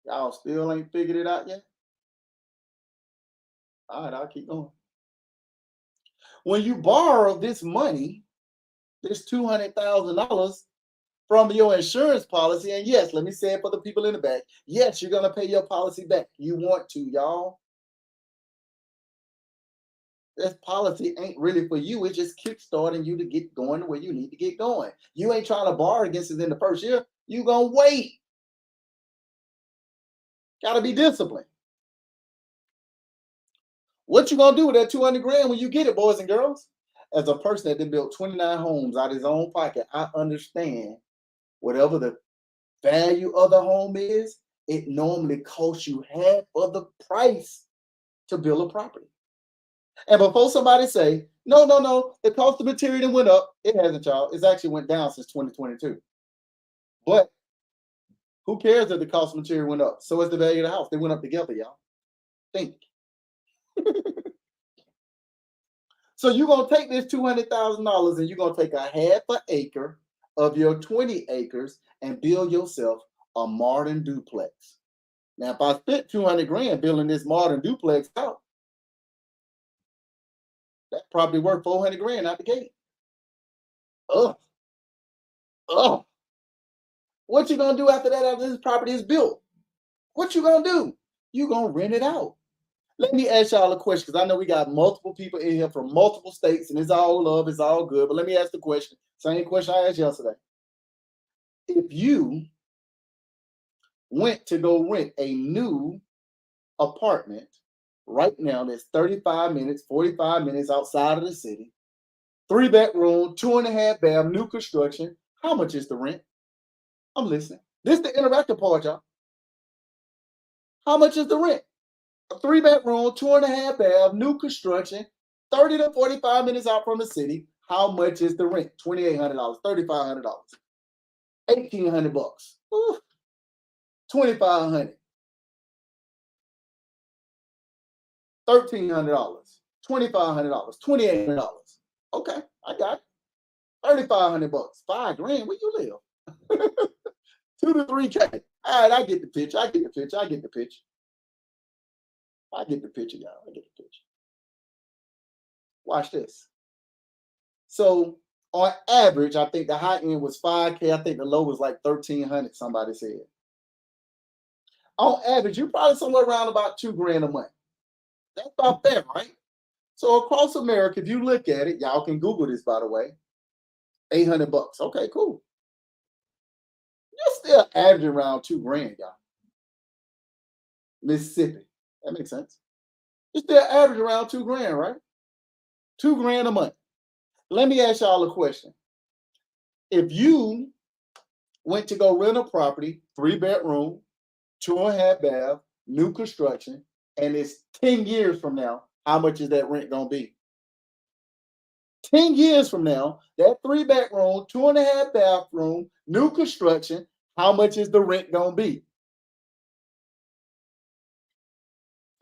Y'all still ain't figured it out yet? All right, I'll keep going. When you borrow this money, this $200,000 from your insurance policy, and yes, let me say it for the people in the back. Yes, you're gonna pay your policy back. You want to, y'all. This policy ain't really for you. It's just kickstarting you to get going where you need to get going. You ain't trying to borrow against it in the first year. You gonna wait. Gotta be disciplined. What you gonna do with that 200 grand when you get it, boys and girls? As a person that done built 29 homes out of his own pocket, I understand whatever the value of the home is, it normally costs you half of the price to build a property. And before somebody say, no, no, no, the cost of material went up, it hasn't, y'all. It's actually went down since 2022. But who cares that the cost of material went up? So is the value of the house. They went up together, y'all. Think. So you're gonna take this $200,000 and you're gonna take a half an acre of your 20 acres and build yourself a modern duplex. Now, if I spent 200 grand building this modern duplex out, that probably worth 400 grand out the gate. Ugh. Ugh. What you gonna do after that, after this property is built? What you gonna do? You gonna rent it out. Let me ask y'all a question, because I know we got multiple people in here from multiple states, and it's all love, it's all good. But let me ask the question, same question I asked yesterday. If you went to go rent a new apartment right now that's 35 minutes, 45 minutes outside of the city, 3-bedroom, 2.5 bath, new construction, how much is the rent? I'm listening. This is the interactive part, y'all. How much is the rent? A 3-bedroom, 2.5 bath, new construction, 30 to 45 minutes out from the city. How much is the rent? $2,800, $3,500, $1,800, $2,500, $1,300, $2,500, $2,800. Okay, I got it. $3,500, $5,000. Where you live? 2 to 3K. All right, I get the pitch. I get the pitch. I get the pitch. I get the picture, y'all. I get the picture. Watch this. So on average, I think the high end was 5K. I think the low was like 1,300. Somebody said. On average, you're probably somewhere around about $2,000 a month. That's about fair, right? So across America, if you look at it, y'all can Google this, by the way. $800. Okay, cool. You're still averaging around $2,000, y'all. Mississippi. That makes sense. You're still averaging around $2,000, right? $2,000 a month. Let me ask y'all a question. If you went to go rent a property, 3-bedroom, 2.5 bath, new construction, and it's 10 years from now, how much is that rent gonna be? 10 years from now, that 3-bedroom, 2.5 bathroom, new construction, how much is the rent gonna be?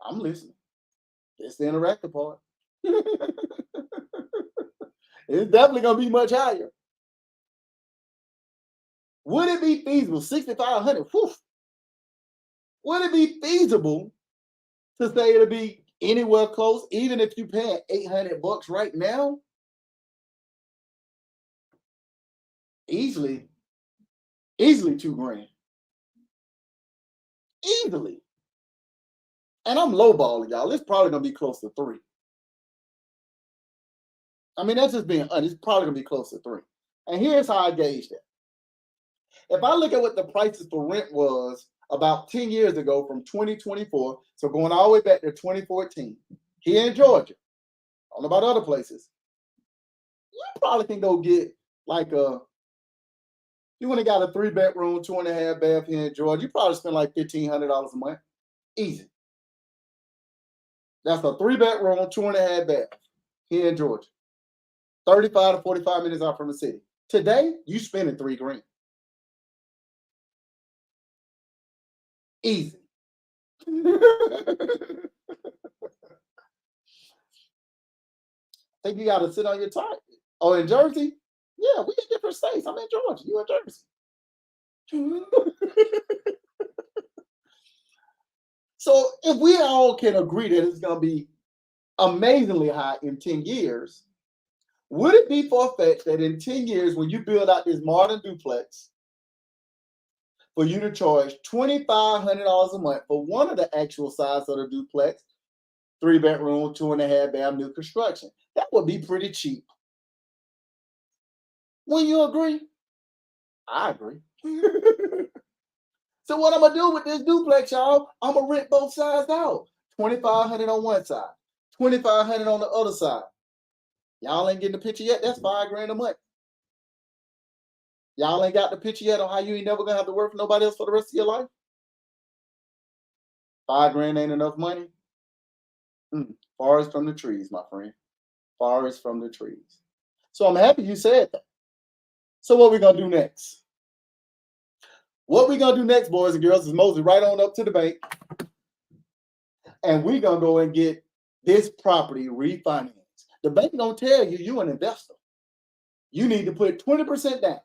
I'm listening. It's the interactive part. It's definitely gonna be much higher. Would it be feasible? 6,500. Whew. Would it be feasible to say it'll be anywhere close, even if you pay $800 right now? Easily, easily 2 grand. Easily. And I'm lowballing y'all. It's probably gonna be close to 3. I mean, that's just being honest. It's probably gonna be close to 3. And here's how I gauge that. If I look at what the prices for rent was about 10 years ago from 2024, so going all the way back to 2014, here in Georgia, I don't know about other places, you probably can go get like you want to got a 3 bedroom, 2.5 bath here in Georgia, you probably spend like $1,500 a month. Easy. That's a 3 bedroom, 2.5 bath here in Georgia. 35 to 45 minutes out from the city. Today, you spending 3 grand. Easy. Think you got to sit on your time. Oh, in Jersey? Yeah, we in different states. I'm in Georgia. You in Jersey. So if we all can agree that it's going to be amazingly high in 10 years, would it be far-fetched that in 10 years, when you build out this modern duplex, for you to charge $2,500 a month for one of the actual size of the duplex, 3 bedroom, 2.5 bath, new construction? That would be pretty cheap. Wouldn't you agree? I agree. So what I'm gonna do with this duplex, y'all? I'm gonna rent both sides out. 2,500 on one side, 2,500 on the other side. Y'all ain't getting the picture yet. That's 5 grand a month. Y'all ain't got the picture yet on how you ain't never gonna have to work for nobody else for the rest of your life. 5 grand ain't enough money. Forest from the trees, my friend. Forest from the trees. So I'm happy you said that. So what we gonna do next? What we gonna do next, boys and girls, is mosey right on up to the bank, and we gonna go and get this property refinanced. The bank gonna tell you you an investor. You need to put 20% down.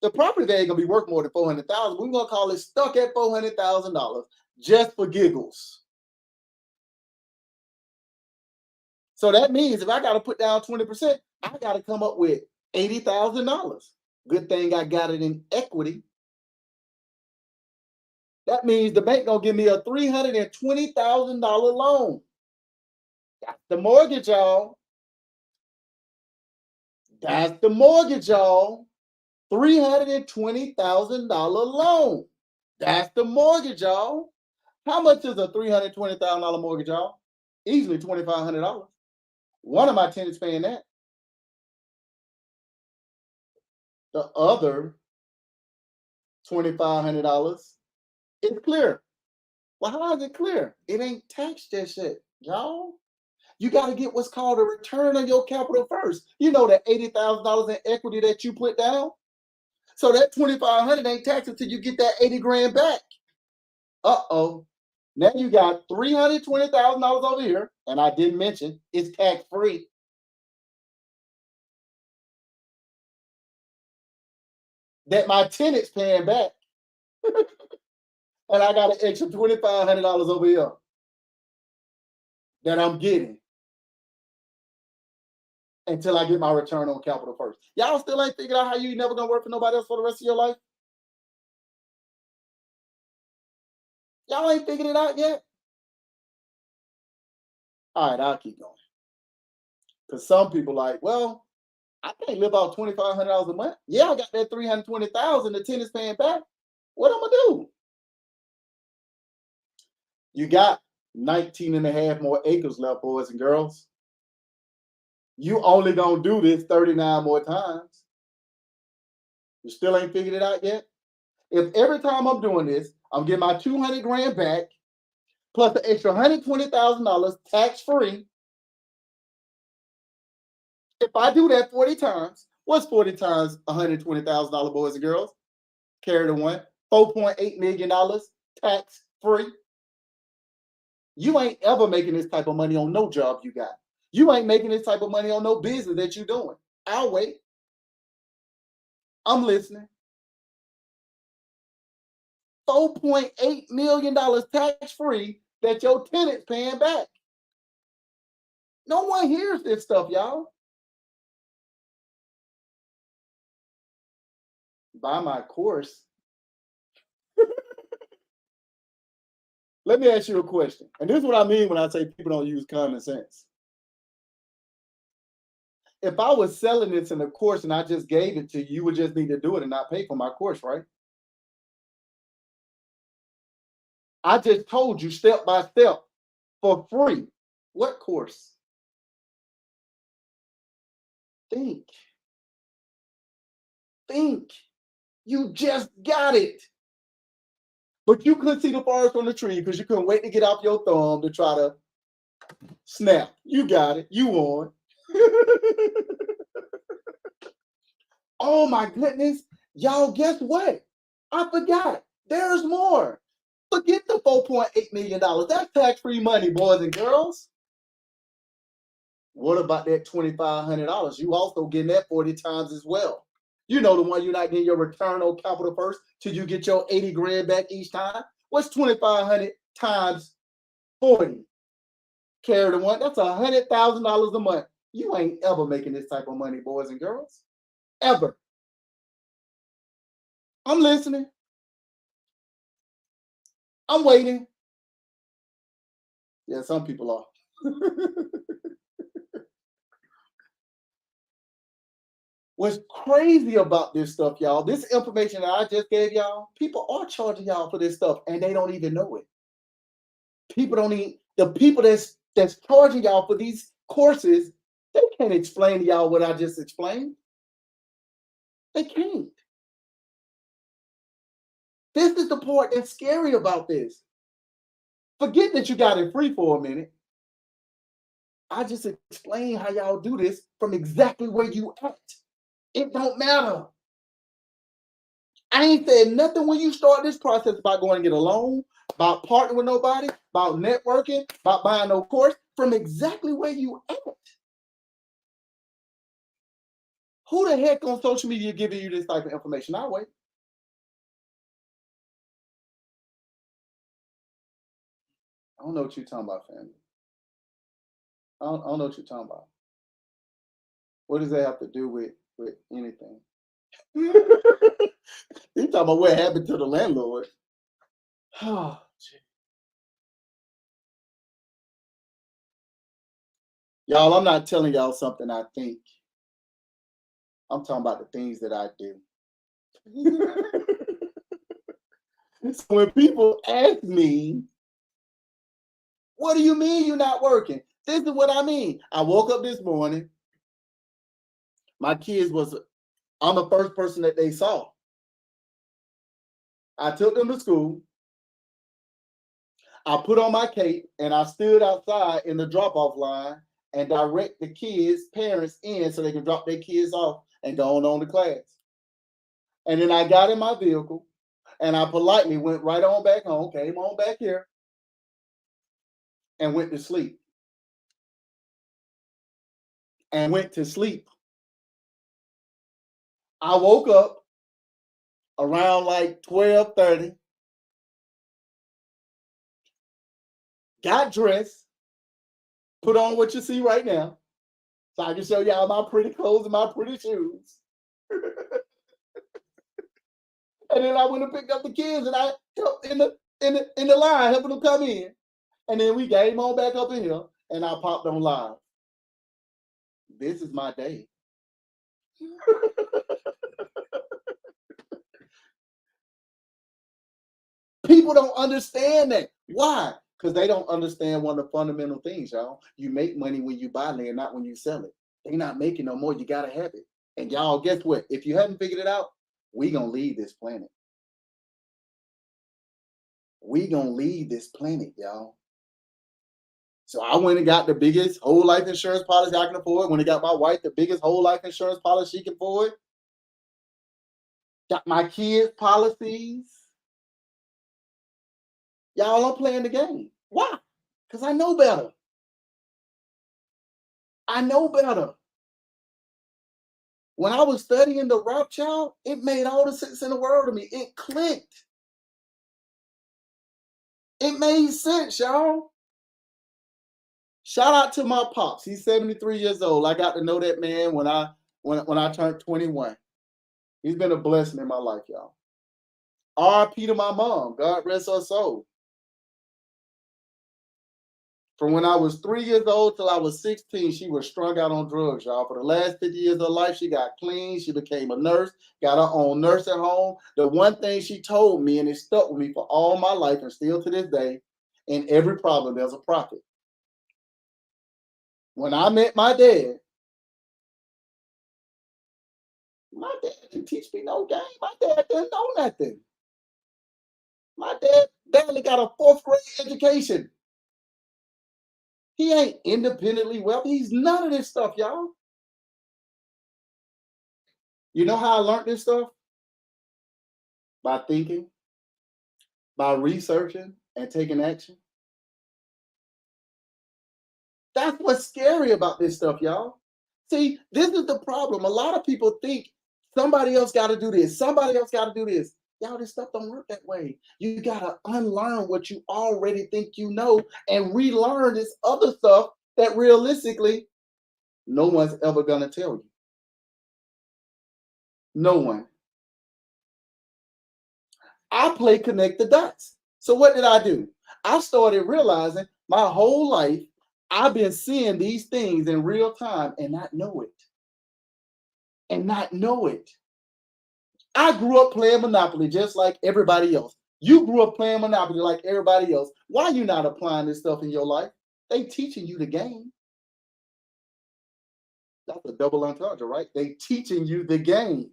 The property there ain't gonna be worth more than $400,000. We're gonna call it stuck at $400,000 just for giggles. So that means if I gotta put down 20%, I gotta come up with $80,000. Good thing I got it in equity. That means the bank gonna give me a $320,000 loan. That's the mortgage, y'all. That's the mortgage, y'all. $320,000 loan. That's the mortgage, y'all. How much is a $320,000 mortgage, y'all? Easily $2,500. One of my tenants paying that. The other $2,500 is clear. Well, how is it clear? It ain't taxed just yet, y'all. You got to get what's called a return on your capital first. You know that $80,000 in equity that you put down. So that 2,500 ain't taxed until you get that 80 grand back. Uh-oh. Now you got $320,000 over here, and I didn't mention it's tax free. That my tenant's paying back, and I got an extra $2,500 over here that I'm getting until I get my return on capital first. Y'all still ain't figured out how you never gonna work for nobody else for the rest of your life? Y'all ain't figured it out yet? All right, I'll keep going. Because some people like, well, I can't live off $2,500 a month. Yeah, I got that $320,000 the tenant's paying back. What I'm gonna do? You got 19 and a half more acres left, boys and girls. You only gonna do this 39 more times. You still ain't figured it out yet? If every time I'm doing this, I'm getting my 200 grand back, plus the extra $120,000 tax free. If I do that 40 times, what's 40 times $120,000, boys and girls? Carry the one, $4.8 million tax free. You ain't ever making this type of money on no job you got. You ain't making this type of money on no business that you're doing. I'll wait. I'm listening. $4.8 million tax free that your tenant's paying back. No one hears this stuff, y'all. Buy my course. Let me ask you a question. And this is what I mean when I say people don't use common sense. If I was selling this in a course and I just gave it to you, you would just need to do it and not pay for my course, right? I just told you step by step for free. What course? Think. Think. You just got it. But you couldn't see the forest from the tree because you couldn't wait to get off your thumb to try to snap. You got it. You won. Oh my goodness. Y'all, guess what? I forgot. There's more. Forget the $4.8 million. That's tax-free money, boys and girls. What about that $2,500? You also getting that 40 times as well. You know the one you're not getting your return on capital first till you get your 80 grand back each time. What's 2,500 times 40? Carry the one. That's $100,000 a month. You ain't ever making this type of money, boys and girls. Ever. I'm listening. I'm waiting. Yeah, some people are. What's crazy about this stuff, y'all, this information that I just gave y'all, people are charging y'all for this stuff and they don't even know it. People don't even, the people that's charging y'all for these courses, they can't explain to y'all what I just explained. They can't. This is the part that's scary about this. Forget that you got it free for a minute. I just explained how y'all do this from exactly where you at. It don't matter. I ain't said nothing when you start this process about going to get a loan, about partnering with nobody, about networking, about buying no course, from exactly where you at. Who the heck on social media giving you this type of information? I'll wait. I don't know what you're talking about, family. I don't know what you're talking about. What does that have to do with anything? You talking about what happened to the landlord? Oh, y'all, I'm not telling y'all something I think. I'm talking about the things that I do. So when people ask me, what do you mean you're not working? This is what I mean. I woke up this morning. My kids I'm the first person that they saw. I took them to school. I put on my cape and I stood outside in the drop-off line and direct the kids' parents in so they can drop their kids off and go on to class. And then I got in my vehicle and I politely went right on back home, came on back here, and went to sleep. And went to sleep. I woke up around like 12:30, got dressed, put on what you see right now, so I can show y'all my pretty clothes and my pretty shoes. And then I went and picked up the kids and I helped in the line, helping them come in. And then we came on back up in here and I popped on live. This is my day. People don't understand that. Why? Because they don't understand one of the fundamental things, y'all. You make money when you buy land, not when you sell it. They're not making no more. You gotta have it. And y'all, guess what? If you haven't figured it out, we gonna leave this planet. We gonna leave this planet, y'all. So I went and got the biggest whole life insurance policy I can afford. When I got my wife the biggest whole life insurance policy she can afford. Got my kids' policies. Y'all, I'm playing the game. Why? Because I know better. I know better. When I was studying the rap, child, it made all the sense in the world to me. It clicked. It made sense, y'all. Shout out to my pops. He's 73 years old. I got to know that man when I turned 21. He's been a blessing in my life, y'all. R.I.P. to my mom. God rest her soul. From when I was 3 years old till I was 16, she was strung out on drugs, y'all. For the last 50 years of her life, she got clean. She became a nurse, got her own nursing home. The one thing she told me, and it stuck with me for all my life and still to this day, in every problem, there's a prophet. When I met my dad didn't teach me no game. My dad didn't know nothing. My dad barely got a 4th grade education. He ain't independently wealthy. He's none of this stuff, y'all. You know how I learned this stuff? By thinking, by researching, and taking action. That's what's scary about this stuff, y'all. See, this is the problem. A lot of people think somebody else got to do this. Somebody else got to do this. Y'all, this stuff don't work that way. You got to unlearn what you already think you know and relearn this other stuff that realistically no one's ever going to tell you. No one. I play connect the dots. So what did I do? I started realizing my whole life I've been seeing these things in real time and not know it. And not know it. I grew up playing Monopoly just like everybody else. You grew up playing Monopoly like everybody else. Why are you not applying this stuff in your life? They teaching you the game. That's a double entendre, right? They teaching you the game.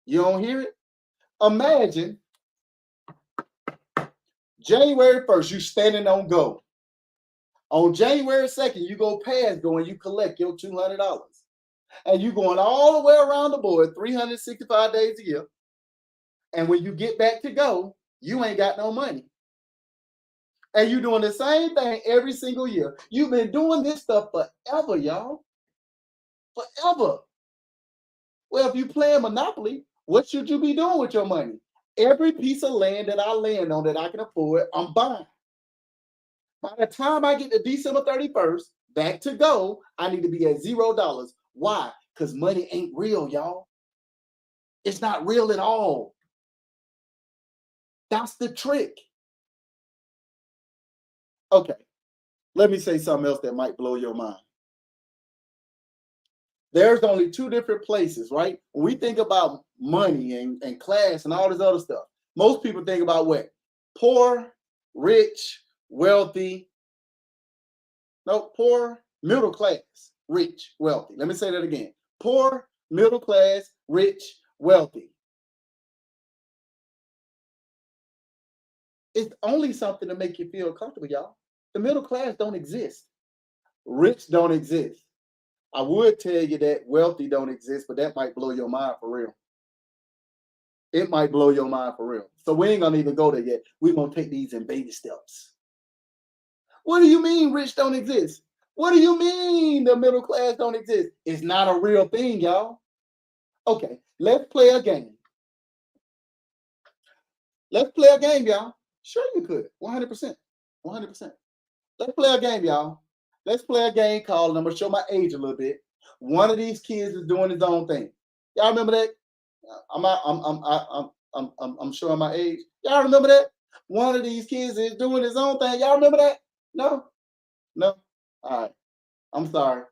You don't hear it? Imagine January 1st, you standing on go. On January 2nd, you go past go and you collect your $200. And you going all the way around the board 365 days a year. And when you get back to go, you ain't got no money. And you're doing the same thing every single year. You've been doing this stuff forever, y'all. Forever. Well, if you play Monopoly, what should you be doing with your money? Every piece of land that I land on that I can afford, I'm buying. By the time I get to December 31st, back to go, I need to be at $0. Why? Because money ain't real, y'all. It's not real at all. That's the trick. Okay, let me say something else that might blow your mind. There's only 2 different places, right? When we think about money and class and all this other stuff, most people think about what? Poor, rich, wealthy. No, poor, middle class, rich, wealthy. Let me say that again. Poor, middle class, rich, wealthy. It's only something to make you feel comfortable, y'all. The middle class don't exist. Rich don't exist. I would tell you that wealthy don't exist, but that might blow your mind for real. It might blow your mind for real. So we ain't gonna even go there yet. We're gonna take these in baby steps. What do you mean rich don't exist? What do you mean the middle class don't exist? It's not a real thing, y'all. Okay, let's play a game. Let's play a game, y'all. Sure you could. 100%. 100%. Let's play a game, y'all. Let's play a game called, and I'm gonna show my age a little bit. One of these kids is doing his own thing. Y'all remember that? I'm showing my age. Y'all remember that? One of these kids is doing his own thing. Y'all remember that? No? No? All right. I'm sorry.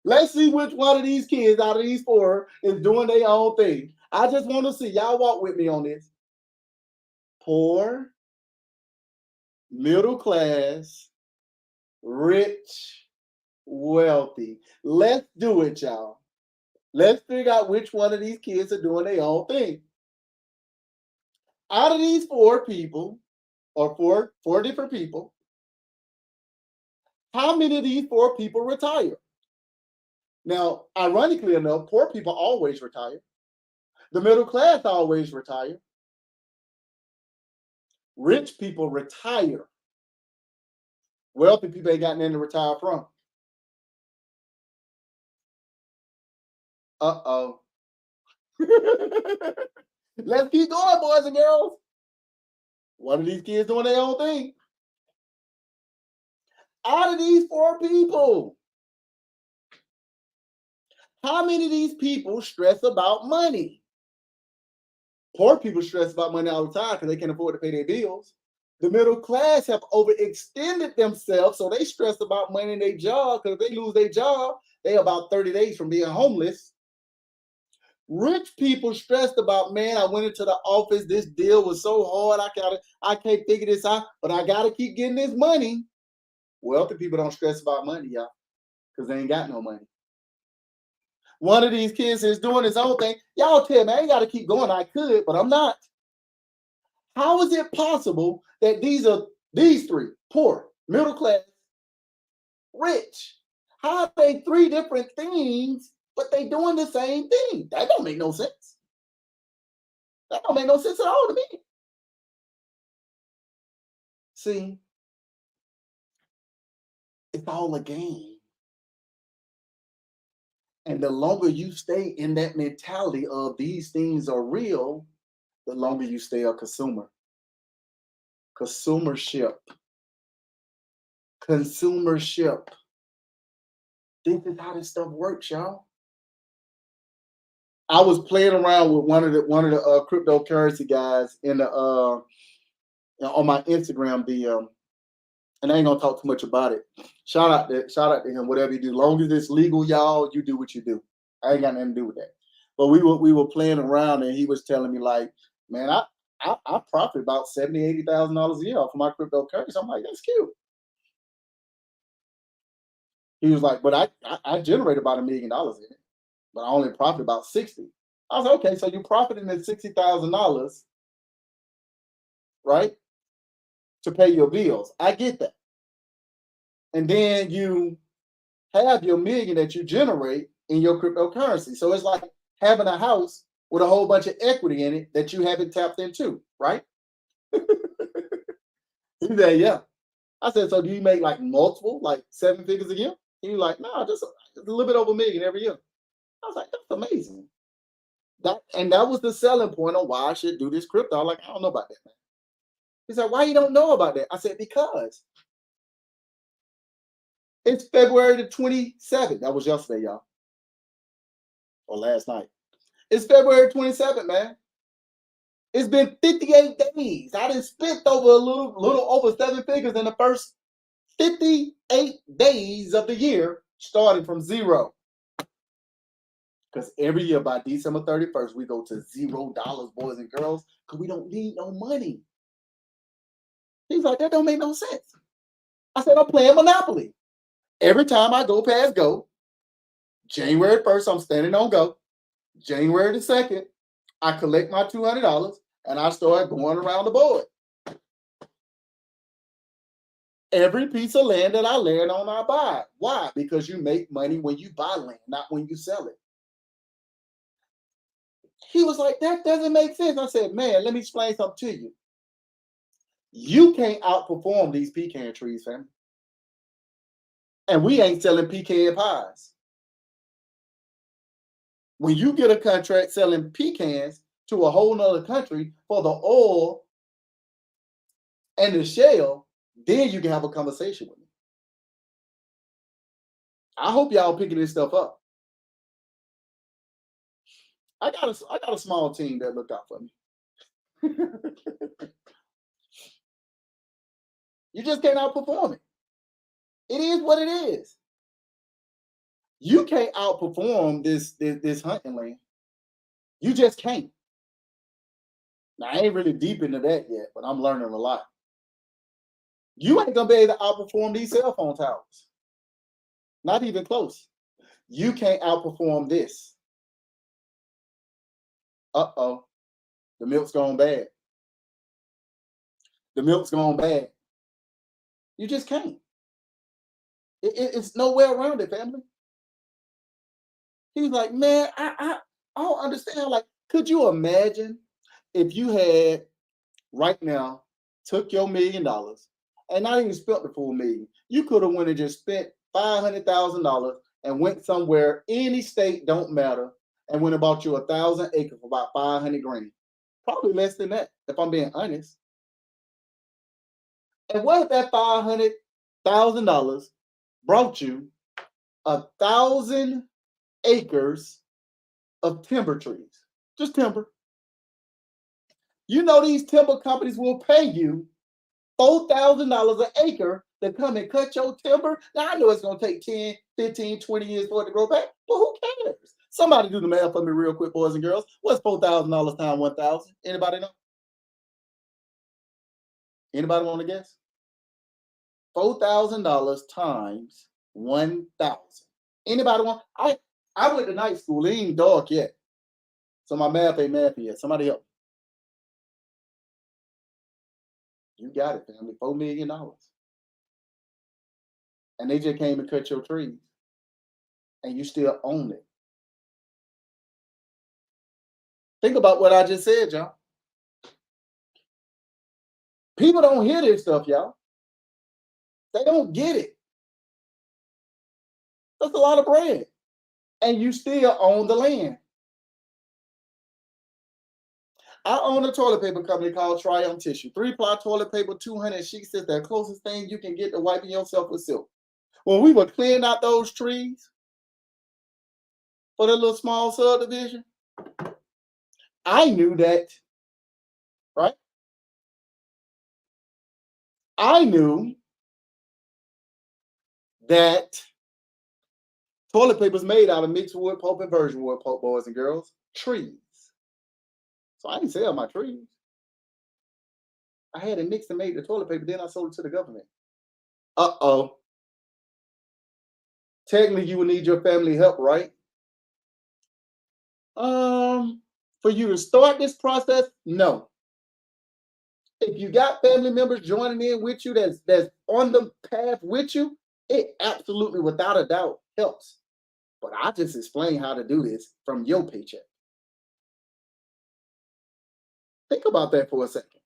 Let's see which one of these kids out of these 4 is doing their own thing. I just want to see. Y'all walk with me on this. Poor, middle class, rich, wealthy. Let's do it, y'all. Let's figure out which one of these kids are doing their own thing. Out of these 4 people, or four different people, how many of these 4 people retire? Now, ironically enough, poor people always retire. The middle class always retire. Rich people retire. Wealthy people ain't got nothing to retire from. Uh-oh. Let's keep going, boys and girls. One of these kids doing their own thing. Out of these 4 people, how many of these people stress about money? Poor people stress about money all the time because they can't afford to pay their bills. The middle class have overextended themselves, so they stress about money in their job because if they lose their job, they about 30 days from being homeless. Rich people stressed about, man, I went into the office, this deal was so hard, I can't figure this out, but I gotta keep getting this money. Wealthy people don't stress about money, y'all, because they ain't got no money. One of these kids is doing his own thing. Y'all tell me, I ain't gotta keep going. I could, but I'm not. How is it possible that these 3, poor, middle class, rich? How are they 3 different things, but they doing the same thing? That don't make no sense. That don't make no sense at all to me. See, it's all a game. And the longer you stay in that mentality of these things are real, the longer you stay a consumer. Consumership. Consumership. This is how this stuff works, y'all. I was playing around with one of the cryptocurrency guys in the on my Instagram DM, and I ain't gonna talk too much about it. Shout out to him. Whatever you do, long as it's legal, y'all, you do what you do. I ain't got nothing to do with that. But we were playing around, and he was telling me like, man, I profit about $70,000-$80,000 a year off of my cryptocurrency. I'm like, that's cute. He was like, but I generate about $1 million in it, but I only profit about 60. I was like, okay, so you profiting at $60,000, right? To pay your bills. I get that. And then you have your million that you generate in your cryptocurrency. So it's like having a house with a whole bunch of equity in it that you haven't tapped into, right? He said, yeah. I said, so do you make like multiple, like 7 figures a year? He was like, no, just a little bit over $1 million every year. I was like, that's amazing. That was the selling point on why I should do this crypto. I'm like, I don't know about that, man. He said, why you don't know about that? I said, because it's February the 27th. That was yesterday, y'all. Or last night. It's February 27th, man. It's been 58 days. I done spent over a little over 7 figures in the first 58 days of the year, starting from zero. Because every year by December 31st, we go to $0, boys and girls, because we don't need no money. He's like, that don't make no sense. I said, I'm playing Monopoly. Every time I go past Go, January 1st, I'm standing on Go. January the 2nd, I collect my $200 and I start going around the board. Every piece of land that I land on, I buy. Why? Because you make money when you buy land, not when you sell it. He was like, that doesn't make sense. I said, man, let me explain something to you. You can't outperform these pecan trees, fam. And we ain't selling pecan pies. When you get a contract selling pecans to a whole nother country for the oil and the shell, then you can have a conversation with me. I hope y'all picking this stuff up. I got a small team that look out for me. You just can't outperform it. It is what it is. You can't outperform this hunting land. You just can't. Now, I ain't really deep into that yet, but I'm learning a lot. You ain't gonna be able to outperform these cell phone towers. Not even close. You can't outperform this. Uh-oh. The milk's gone bad. The milk's gone bad. You just can't. It's nowhere around it, family. He was like, man, I don't understand. Like, could you imagine if you had right now took your $1 million and not even spent the full million. You could have went and just spent $500,000 and went somewhere, any state, don't matter, and went and bought you 1,000 acres for about 500 grand. Probably less than that, if I'm being honest. And what if that $500,000 brought you 1,000 acres of timber trees? Just timber. You know these timber companies will pay you $4,000 an acre to come and cut your timber. Now, I know it's going to take 10, 15, 20 years for it to grow back, but who cares? Somebody do the math for me real quick, boys and girls. What's $4,000 times 1,000? Anybody know? Anybody want to guess? $4,000 times 1,000. Anybody want? I went to night school. It ain't dark yet. So my math ain't math yet. Somebody help. You got it, family. $4 million. And they just came and cut your trees. And you still own it. Think about what I just said, y'all. People don't hear this stuff, y'all. They don't get it. That's a lot of bread. And you still own the land. I own a toilet paper company called Triumph Tissue. 3-ply toilet paper, 200 sheets is the closest thing you can get to wiping yourself with silk. When we were clearing out those trees for that little small subdivision, I knew that, right? I knew that toilet paper is made out of mixed wood pulp and virgin wood pulp, boys and girls. Trees. So I didn't sell my trees. I had it mixed and made the toilet paper, then I sold it to the government. Uh-oh. Technically, you would need your family help, right? For you to start this process, no. If you got family members joining in with you that's on the path with you, it absolutely, without a doubt, helps. But I just explained how to do this from your paycheck. Think about that for a second.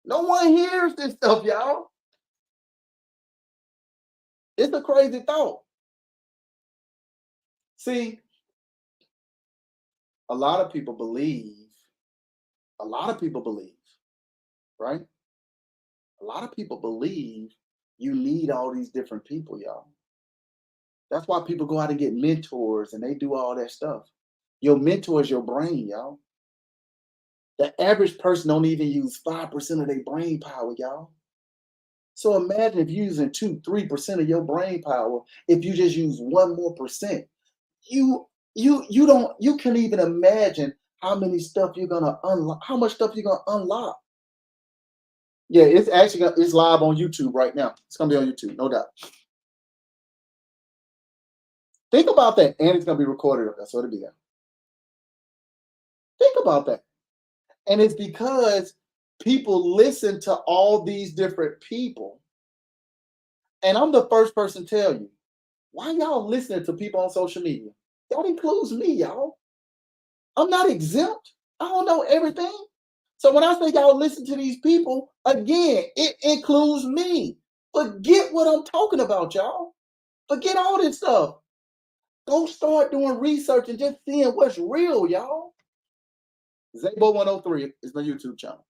No one hears this stuff, y'all. It's a crazy thought. See, a lot of people believe, right? A lot of people believe you need all these different people, y'all. That's why people go out and get mentors and they do all that stuff. Your mentor is your brain, y'all. The average person don't even use 5% of their brain power, y'all. So imagine if you're using 2-3% of your brain power, if you just use 1 more percent, you can't even imagine how many stuff you're gonna unlock, how much stuff you're gonna unlock. Yeah, it's actually it's live on YouTube right now. It's gonna be on YouTube, no doubt. Think about that, and it's gonna be recorded up there, so it'll be there. Think about that. And it's because people listen to all these different people. And I'm the first person to tell you, why y'all listening to people on social media? That includes me, y'all. I'm not exempt. I don't know everything. So when I say y'all listen to these people, again, it includes me. Forget what I'm talking about, y'all. Forget all this stuff. Go start doing research and just seeing what's real, y'all. Zabo103 is my YouTube channel.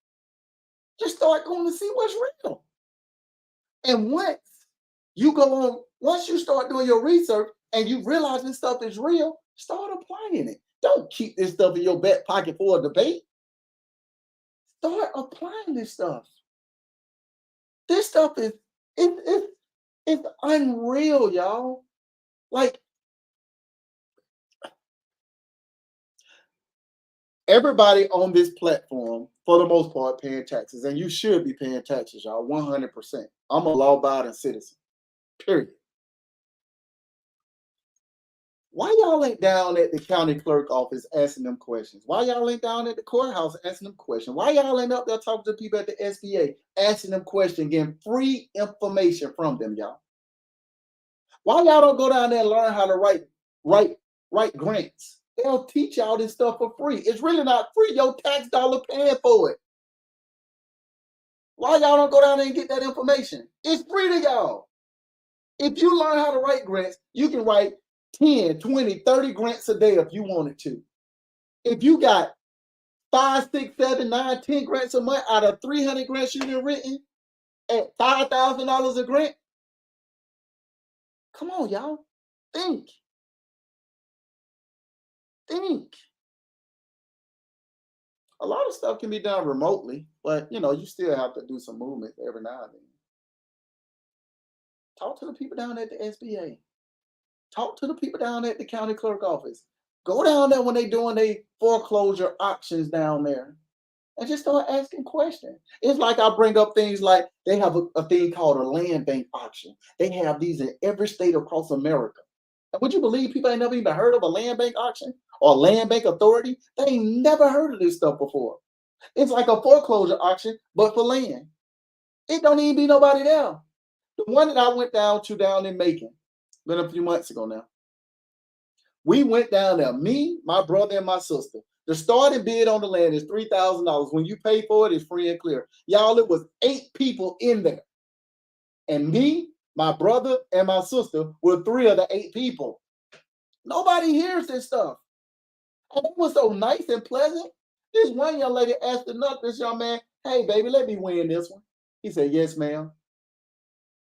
Just start going to see what's real. And once you start doing your research and you realize this stuff is real, start applying it. Don't keep this stuff in your back pocket for a debate. Start applying this stuff. This stuff is it's unreal, y'all. Like, everybody on this platform, for the most part, paying taxes, and you should be paying taxes, y'all, 100%. I'm a law-abiding citizen, period. Why y'all ain't down at the county clerk office asking them questions? Why y'all ain't down at the courthouse asking them questions? Why y'all ain't up there talking to people at the SBA, asking them questions, getting free information from them, y'all? Why y'all don't go down there and learn how to write grants? They'll teach y'all this stuff for free. It's really not free. Your tax dollar paying for it. Why y'all don't go down there and get that information? It's free to y'all. If you learn how to write grants, you can write 10, 20, 30 grants a day if you wanted to. If you got 5, 6, 7, 9, 10 grants a month out of 300 grants you've written at $5,000 a grant, come on, y'all. Think. Think. A lot of stuff can be done remotely, but you still have to do some movement every now and then. Talk to the people down at the SBA. Talk to the people down at the county clerk office. Go down there when they doing their foreclosure auctions down there and just start asking questions. It's like I bring up things like they have a thing called a land bank auction. They have these in every state across America. And would you believe people ain't never even heard of a land bank auction or land bank authority? They ain't never heard of this stuff before. It's like a foreclosure auction, but for land. It don't even be nobody there. The one that I went down to down in Macon, been a few months ago now. We went down there, me, my brother, and my sister. The starting bid on the land is $3,000. When you pay for it, it's free and clear. Y'all, it was 8 people in there. And me, my brother, and my sister were 3 of the 8 people. Nobody hears this stuff. And it was so nice and pleasant. This one young lady asked this young man, "Hey, baby, let me win this one." He said, "Yes, ma'am."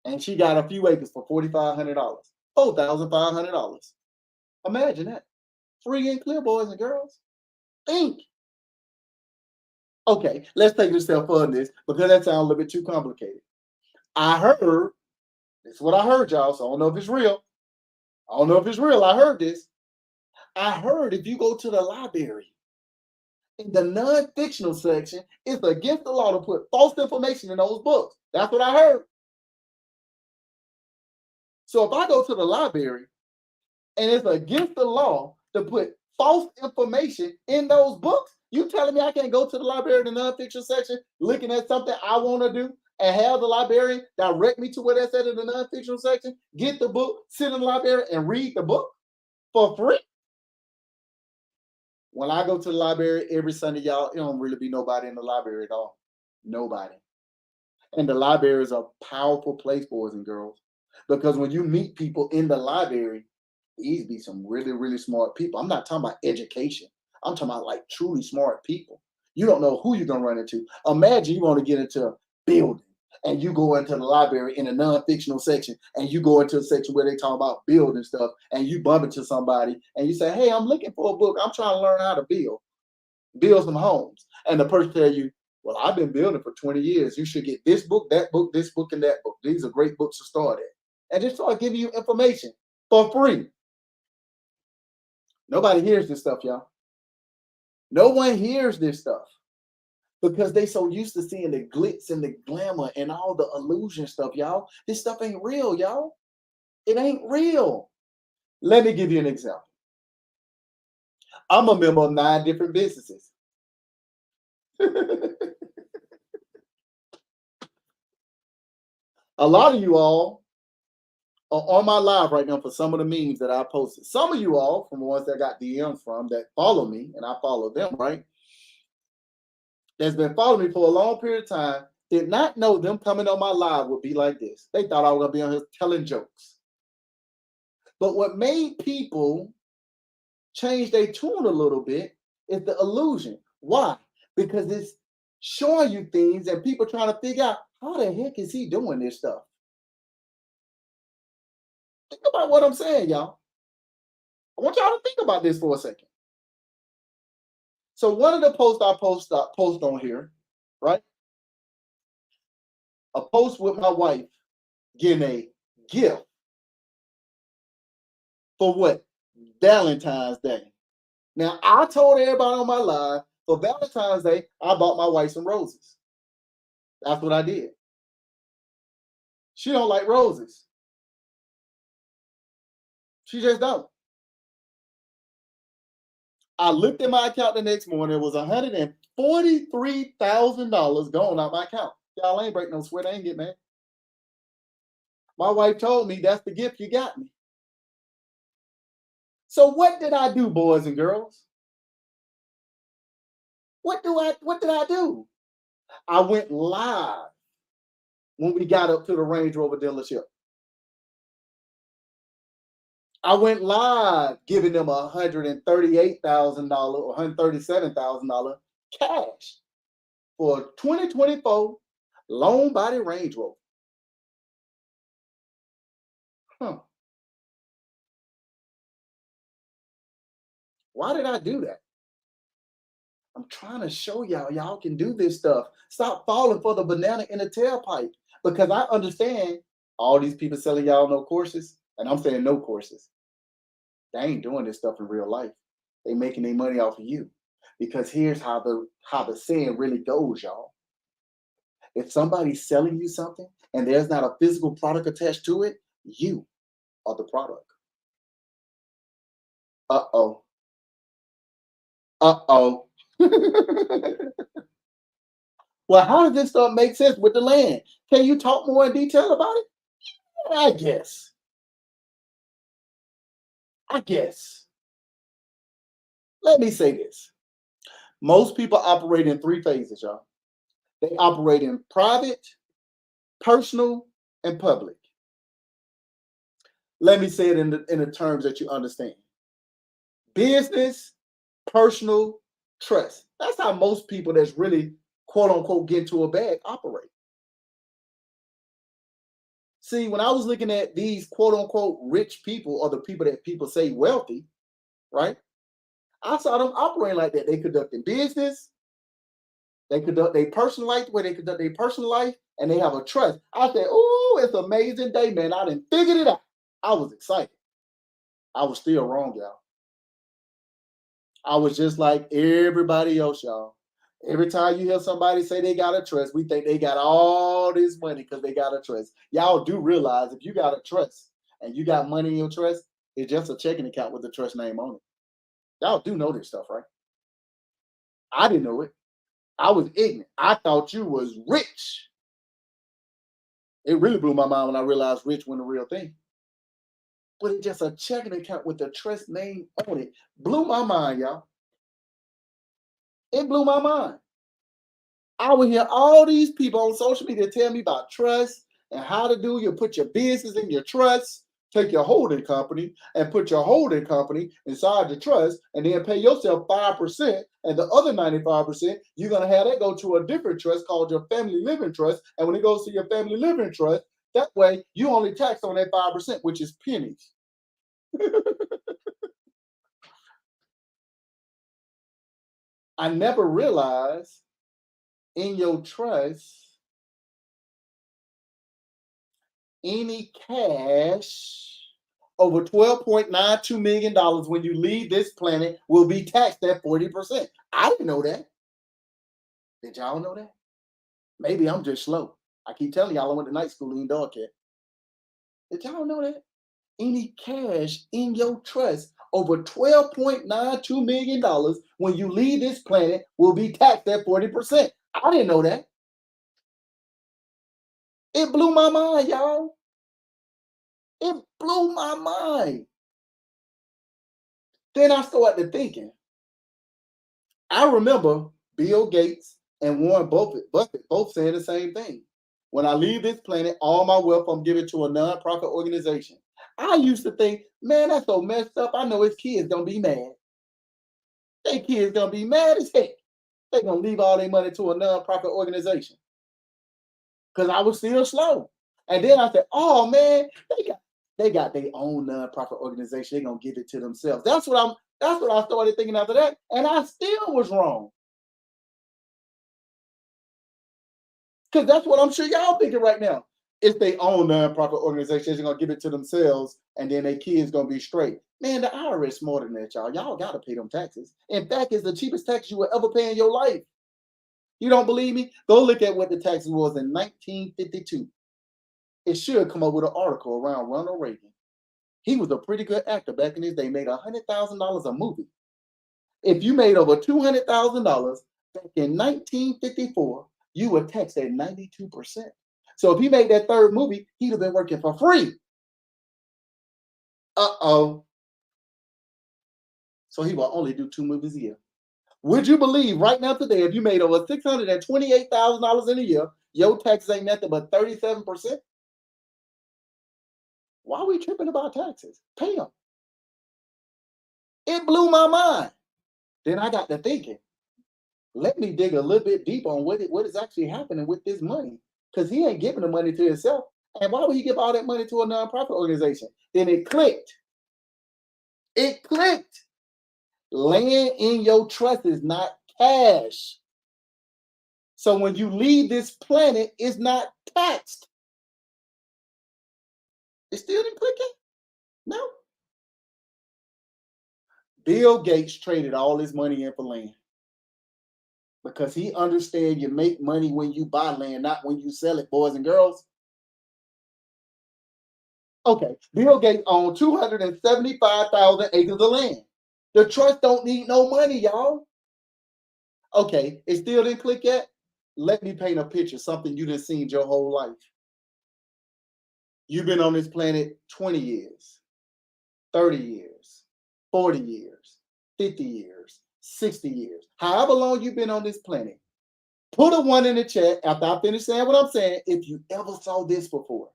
And she got a few acres for $4,500. $4,500. Imagine that. Free and clear, boys and girls. Think. Okay, let's take it a step further this because that sounds a little bit too complicated. I heard, this is what I heard, y'all, so I don't know if it's real. I heard this. I heard if you go to the library, in the non-fictional section, it's against the law to put false information in those books. That's what I heard. So if I go to the library and it's against the law to put false information in those books, you telling me I can't go to the library in the non-fiction section looking at something I want to do and have the librarian direct me to what that said in the non-fictional section, get the book, sit in the library and read the book for free? When I go to the library every Sunday, y'all, it don't really be nobody in the library at all. Nobody. And the library is a powerful place, boys and girls, because when you meet people in the library, these be some really, really smart people. I'm not talking about education. I'm talking about like truly smart people. You don't know who you're gonna run into. Imagine you want to get into a building and you go into the library in a non-fictional section and you go into a section where they talk about building stuff and you bump into somebody and you say, "Hey, I'm looking for a book. I'm trying to learn how to build some homes." And the person tell you, "Well, I've been building for 20 years. You should get this book, this book, and that book. These are great books to start at." And just start giving you information for free. Nobody hears this stuff, y'all. No one hears this stuff because they so used to seeing the glitz and the glamour and all the illusion stuff, y'all. This stuff ain't real, y'all. It ain't real. Let me give you an example. I'm a member of 9 different businesses. A lot of you all are on my live right now for some of the memes that I posted. Some of you all, from the ones that I got DMs from that follow me, and I follow them, right? That's been following me for a long period of time, did not know them coming on my live would be like this. They thought I was gonna be on here telling jokes. But what made people change their tune a little bit is the illusion. Why? Because it's showing you things and people trying to figure out how the heck is he doing this stuff. Think about what I'm saying, y'all. I want y'all to think about this for a second. So one of the posts I post on here, right? A post with my wife getting a gift for what? Valentine's Day. Now I told everybody on my live for Valentine's Day, I bought my wife some roses. That's what I did. She don't like roses. She just don't. I looked at my account the next morning. It was $143,000 gone out my account. Y'all ain't break no sweat. I ain't get mad. My wife told me that's the gift you got me. So what did I do, boys and girls? What did I do? I went live when we got up to the Range Rover dealership. I went live giving them $138,000 or $137,000 cash for a 2024 Long Body Range Rover. Huh. Why did I do that? I'm trying to show y'all can do this stuff. Stop falling for the banana in the tailpipe, because I understand all these people selling y'all no courses, and I'm saying no courses. They ain't doing this stuff in real life. They making their money off of you, because here's how the saying really goes, y'all. If somebody's selling you something and there's not a physical product attached to it, you are the product. Uh-oh. Uh-oh. Well, how does this stuff make sense with the land? Can you talk more in detail about it? I guess. Let me say this. Most people operate in 3 phases, y'all. They operate in private, personal, and public. Let me say it in the terms that you understand. Business, personal, trust. That's how most people that's really, quote unquote, get into a bag operate. See, when I was looking at these quote unquote rich people, or the people that people say wealthy, right? I saw them operating like that. They conduct in business, they conduct their personal life, where they conduct their personal life, and they have a trust. I said, "Oh, it's an amazing day, man. I done figured it out." I was excited. I was still wrong, y'all. I was just like everybody else, y'all. Every time you hear somebody say they got a trust, we think they got all this money because they got a trust. Y'all do realize if you got a trust and you got money in your trust, it's just a checking account with the trust name on it. Y'all do know this stuff, right? I didn't know it. I was ignorant. I thought you was rich. It really blew my mind when I realized rich wasn't a real thing. But it's just a checking account with the trust name on it. Blew my mind, y'all. It blew my mind. I would hear all these people on social media tell me about trust and how to do. You put your business in your trust, take your holding company and put your holding company inside the trust, and then pay yourself 5%, and the other 95% you're gonna have that go to a different trust called your family living trust. And when it goes to your family living trust, that way you only tax on that 5%, which is pennies. I never realized in your trust, any cash over $12.92 million when you leave this planet will be taxed at 40%. I didn't know that. Did y'all know that? Maybe I'm just slow. I keep telling y'all I went to night school in Dogcat. Did y'all know that? Any cash in your trust over $12.92 million when you leave this planet will be taxed at 40%. I didn't know that. It blew my mind, y'all. It blew my mind. Then I started thinking. I remember Bill Gates and Warren Buffett both saying the same thing. When I leave this planet, all my wealth I'm giving to a nonprofit organization. I used to think, man, that's so messed up. I know his kids gonna be mad. Their kids gonna be mad as heck. They're gonna leave all their money to a nonprofit organization. Because I was still slow. And then I said, oh man, they got their own nonprofit organization. They're gonna give it to themselves. That's what I started thinking after that. And I still was wrong. Because that's what I'm sure y'all thinking right now. If they own nonprofit organizations, they're gonna give it to themselves, and then their kids gonna be straight. Man, the IRS smarter than that, y'all. Y'all gotta pay them taxes. In fact, it's the cheapest tax you will ever pay in your life. You don't believe me? Go look at what the taxes was in 1952. It should come up with an article around Ronald Reagan. He was a pretty good actor back in his day. Made $100,000 a movie. If you made over $200,000 back in 1954, you were taxed at 92%. So if he made that third movie, he'd have been working for free. Uh-oh. So he will only do 2 movies a year. Would you believe right now today, if you made over $628,000 in a year, Your taxes ain't nothing but 37%. Why are we tripping about taxes? Pay them. It blew my mind. Then I got to thinking, let me dig a little bit deeper on what is actually happening with this money. Because he ain't giving the money to himself. And why would he give all that money to a nonprofit organization? Then it clicked. It clicked. Land in your trust is not cash. So when you leave this planet, it's not taxed. It still didn't click it? No. Bill Gates traded all his money in for land because he understands you make money when you buy land, not when you sell it, boys and girls. Okay, Bill Gates owned 275,000 acres of land. The trust don't need no money, y'all. Okay, it still didn't click yet? Let me paint a picture, something you done seen your whole life. You've been on this planet 20 years, 30 years, 40 years, 50 years, 60 years, however long you've been on this planet. Put a 1 in the chat after I finish saying what I'm saying if you ever saw this before.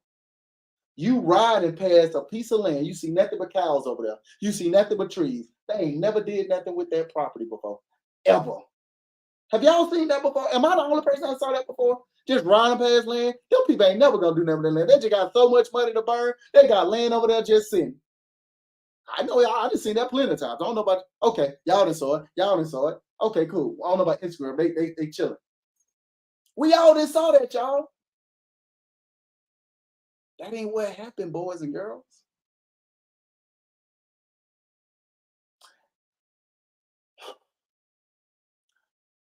You ride and pass a piece of land, you see nothing but cows over there. You see nothing but trees. They ain't never did nothing with that property before, ever. Have y'all seen that before? Am I the only person that saw that before? Just riding past land? Them people ain't never gonna do nothing with that land. They just got so much money to burn. They got land over there just sitting. I know y'all, I just seen that plenty of times. I don't know about, okay, y'all done saw it. Y'all done saw it. Okay, cool. I don't know about Instagram. They chilling. We all just saw that, y'all. That ain't what happened, boys and girls.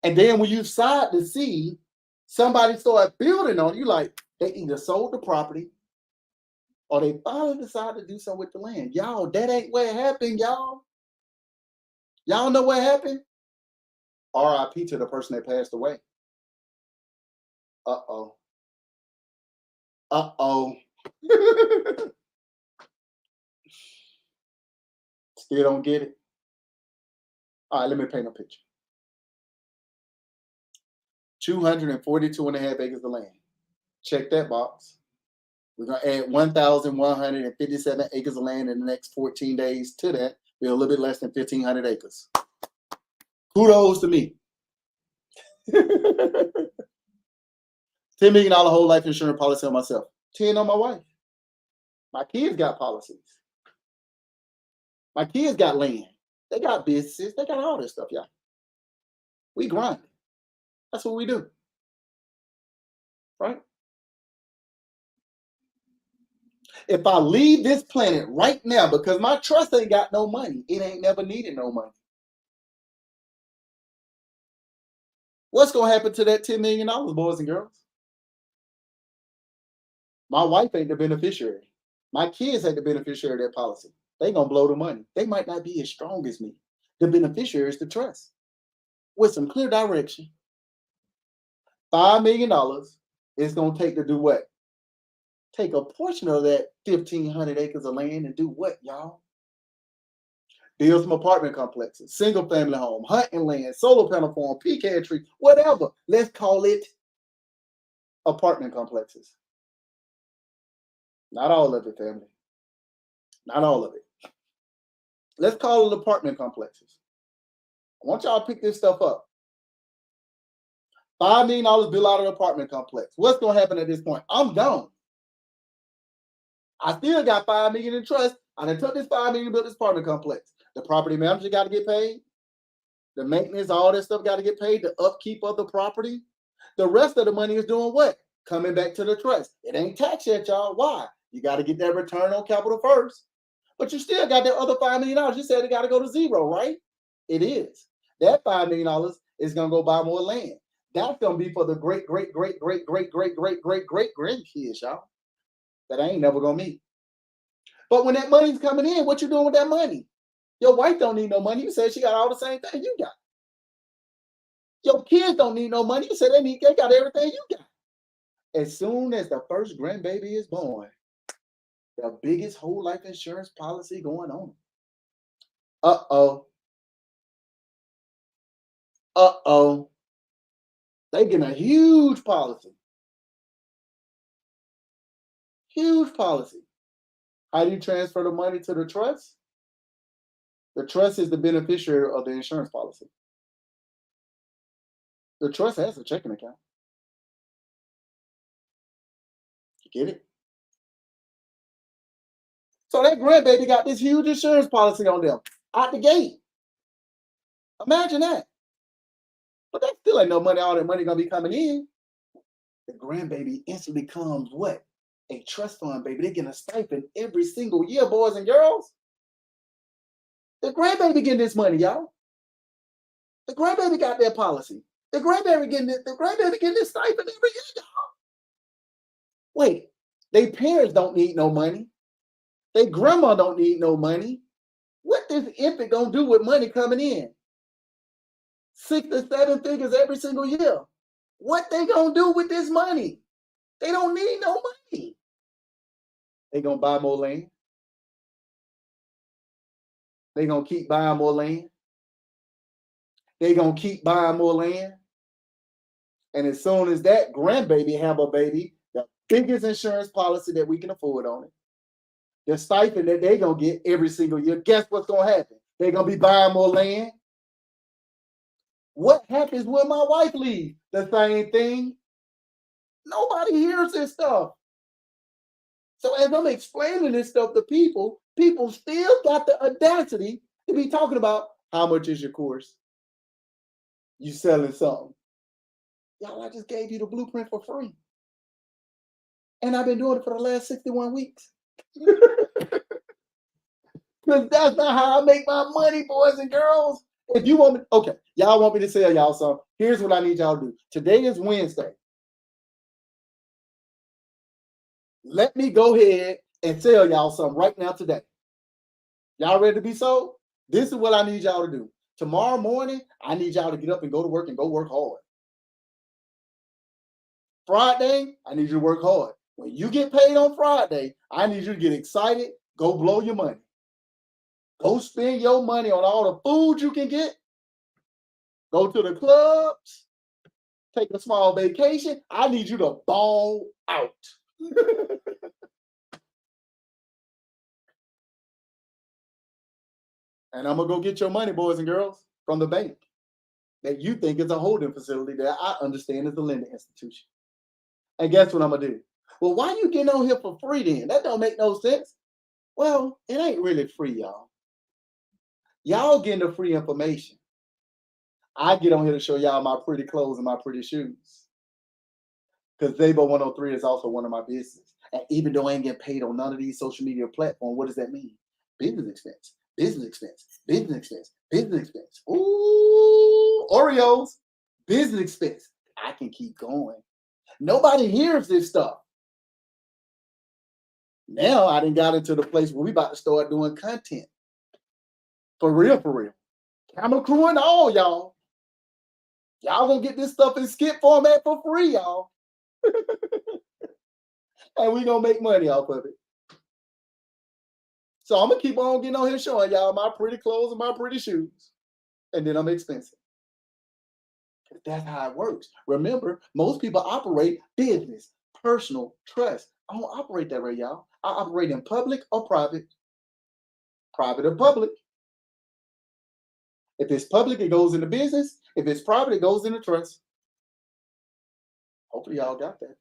And then when you decide to see somebody start building on you, like they either sold the property or they finally decide to do something with the land. Y'all, that ain't what happened, y'all. Y'all know what happened? RIP to the person that passed away. Uh-oh. Uh-oh. Still don't get it? All right, let me paint a picture. 242 and a half acres of land. Check that box. We're going to add 1,157 acres of land in the next 14 days to that. We're a little bit less than 1,500 acres. Kudos to me. $10 million whole life insurance policy on myself. 10 on my wife. My kids got policies. My kids got land. They got businesses. They got all this stuff, y'all. We grind. That's what we do. Right? If I leave this planet right now because my trust ain't got no money, it ain't never needed no money. What's going to happen to that $10 million, boys and girls? My wife ain't the beneficiary. My kids ain't the beneficiary of that policy. They going to blow the money. They might not be as strong as me. The beneficiary is the trust. With some clear direction, $5 million is going to take to do what? Take a portion of that 1,500 acres of land and do what, y'all? Build some apartment complexes, single family home, hunting land, solar panel farm, pecan tree, whatever. Let's call it apartment complexes. Not all of it, family. Not all of it. Let's call it apartment complexes. I want y'all to pick this stuff up. $5 million built out of an apartment complex. What's going to happen at this point? I'm gone. I still got $5 million in trust. I done took this $5 million to build this apartment complex. The property manager got to get paid. The maintenance, all that stuff got to get paid. The upkeep of the property. The rest of the money is doing what? Coming back to the trust. It ain't taxed yet, y'all. Why? You got to get that return on capital first. But you still got that other $5 million. You said it got to go to zero, right? It is. That $5 million is going to go buy more land. That's going to be for the great grandkids, y'all. That I ain't never going to meet. But when that money's coming in, what you doing with that money? Your wife don't need no money. You said she got all the same thing you got. Your kids don't need no money. You said they got everything you got. As soon as the first grandbaby is born, the biggest whole life insurance policy going on. Uh-oh. Uh-oh. They getting a huge policy. Huge policy. How do you transfer the money to the trust? The trust is the beneficiary of the insurance policy. The trust has a checking account. You get it? So that grandbaby got this huge insurance policy on them out the gate. Imagine that. But that still ain't no money. All that money gonna be coming in. The grandbaby instantly becomes what? A trust fund, baby. They get a stipend every single year, boys and girls. The grandbaby getting this money, y'all. The grandbaby got their policy. The grandbaby getting this stipend every year, y'all. Wait, their parents don't need no money. Their grandma don't need no money. What this infant gonna do with money coming in? 6 to 7 figures every single year. What they gonna do with this money? They don't need no money. They gonna buy more land. They gonna keep buying more land. They gonna keep buying more land. And as soon as that grandbaby have a baby, the biggest insurance policy that we can afford on it, the stipend that they gonna get every single year, guess what's gonna happen? They're gonna be buying more land. What happens when my wife leaves? The same thing. Nobody hears this stuff. So as I'm explaining this stuff to people, people still got the audacity to be talking about how much is your course? You selling something. Y'all, I just gave you the blueprint for free. And I've been doing it for the last 61 weeks. Because that's not how I make my money, boys and girls. If you want me, okay, y'all want me to sell y'all something. Here's what I need y'all to do. Today is Wednesday. Let me go ahead and sell y'all something right now today. Y'all ready to be sold? This is what I need y'all to do. Tomorrow morning, I need y'all to get up and go to work and go work hard. Friday, I need you to work hard. When you get paid on Friday, I need you to get excited, go blow your money. Go spend your money on all the food you can get. Go to the clubs. Take a small vacation. I need you to ball out. And I'm going to go get your money, boys and girls, from the bank that you think is a holding facility that I understand is a lending institution. And guess what I'm going to do? Well, why you getting on here for free then? That don't make no sense. Well, it ain't really free, y'all. Y'all getting the free information. I get on here to show y'all my pretty clothes and my pretty shoes. Because Zabo 103 is also one of my business. And even though I ain't getting paid on none of these social media platforms, what does that mean? Business expense, business expense, business expense, business expense. Ooh, Oreos, business expense. I can keep going. Nobody hears this stuff. Now I done got into the place where we about to start doing content. For real, for real. Camera crew and all, y'all. Y'all gonna get this stuff in skit format for free, y'all. And we gonna make money off of it. So I'm gonna keep on getting on here showing y'all my pretty clothes and my pretty shoes. And then I'm expensive. That's how it works. Remember, most people operate business, personal, trust. I don't operate that way, y'all. I operate in public or private. Private or public. If it's public, it goes into business. If it's private, it goes into trust. Hopefully y'all got that.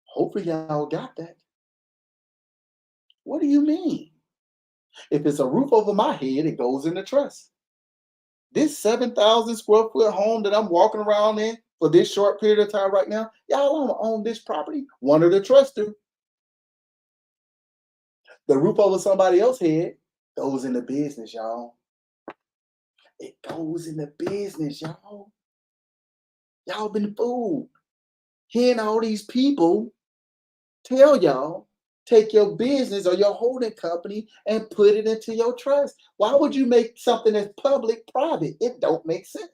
Hopefully y'all got that. What do you mean? If it's a roof over my head, it goes into trust. This 7,000 square foot home that I'm walking around in for this short period of time right now, y'all don't own this property. One of the trusts do. The roof over somebody else's head goes into business, y'all. It goes into business, y'all. Y'all been fooled. Hearing all these people tell y'all, take your business or your holding company and put it into your trust. Why would you make something that's public private? It don't make sense.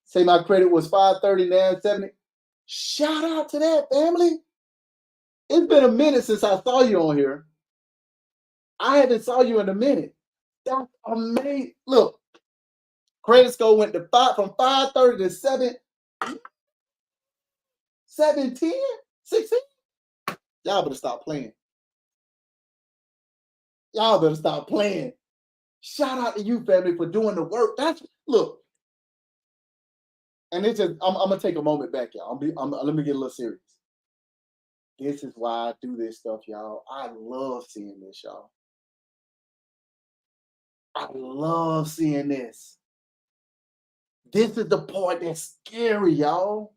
Say my credit was 530, now 70. Shout out to that, family. It's been a minute since I saw you on here. I haven't saw you in a minute. That's amazing. Look, credit score went to from 530 to 7. 7, 10, 16. Y'all better stop playing. Y'all better stop playing. Shout out to you, family, for doing the work. That's look. And it's just I'm gonna take a moment back, y'all. Let me get a little serious. This is why I do this stuff, y'all. I love seeing this, y'all. I love seeing this. This is the part that's scary, y'all.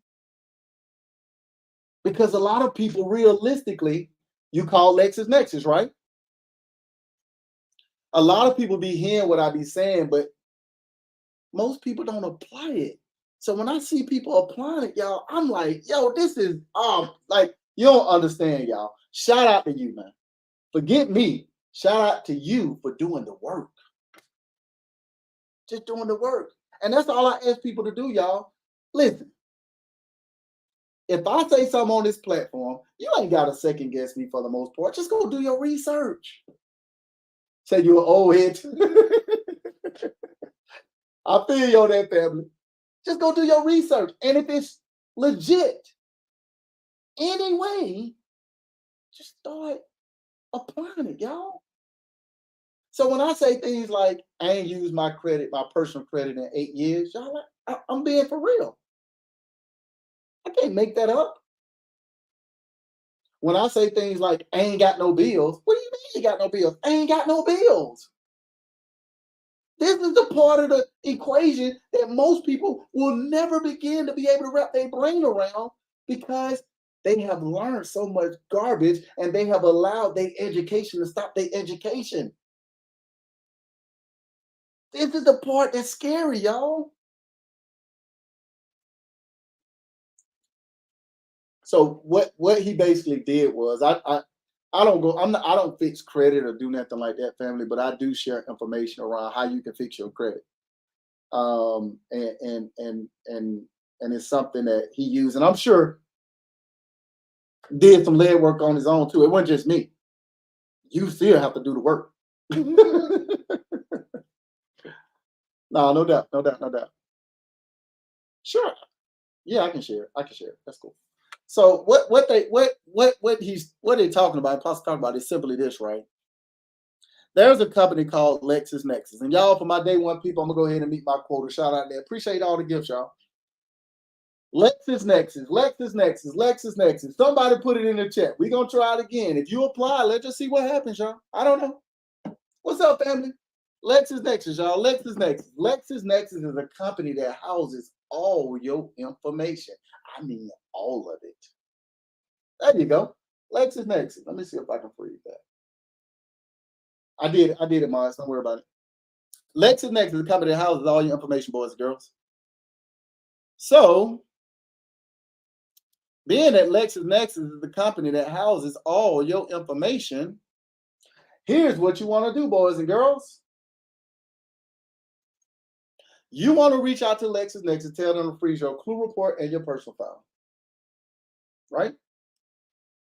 Because a lot of people, realistically, you call LexisNexis, right? A lot of people be hearing what I be saying, but most people don't apply it. So when I see people applying it, y'all, I'm like, yo, this is like you don't understand, y'all. Shout out to you, man. Forget me. Shout out to you for doing the work. Just doing the work. And that's all I ask people to do, y'all. Listen, if I say something on this platform, you ain't got to second guess me for the most part. Just go do your research. Say you're an old head. I feel you on that, family. Just go do your research. And if it's legit anyway, just start applying it, y'all. So when I say things like I ain't used my personal credit in 8 years, y'all, I'm being for real. I can't make that up. When I say things like I ain't got no bills, what do you mean you got no bills? I ain't got no bills. This is the part of the equation that most people will never begin to be able to wrap their brain around because they have learned so much garbage and they have allowed their education to stop their education. This is the part that's scary, y'all. So what he basically did was I don't fix credit or do nothing like that, family, but I do share information around how you can fix your credit. And it's something that he used, and I'm sure did some lead work on his own too. It wasn't just me. You still have to do the work. No, no doubt, no doubt, no doubt. Sure. Yeah, I can share. I can share. That's cool. So what they're talking about, Pastor talking about is simply this, right? There's a company called LexisNexis. And y'all, for my day one people, I'm gonna go ahead and meet my quota. Shout out there. Appreciate all the gifts, y'all. LexisNexis, LexisNexis, LexisNexis. Somebody put it in the chat. We're gonna try it again. If you apply, let's just see what happens, y'all. I don't know. What's up, family? LexisNexis, y'all. LexisNexis. LexisNexis is a company that houses all your information. I mean, all of it. There you go. LexisNexis. Let me see if I can freeze that. I did it, Mars. Don't worry about it. LexisNexis is a company that houses all your information, boys and girls. So, being that LexisNexis is the company that houses all your information, here's what you want to do, boys and girls. You want to reach out to LexisNexis, tell them to freeze your clue report and your personal file. Right?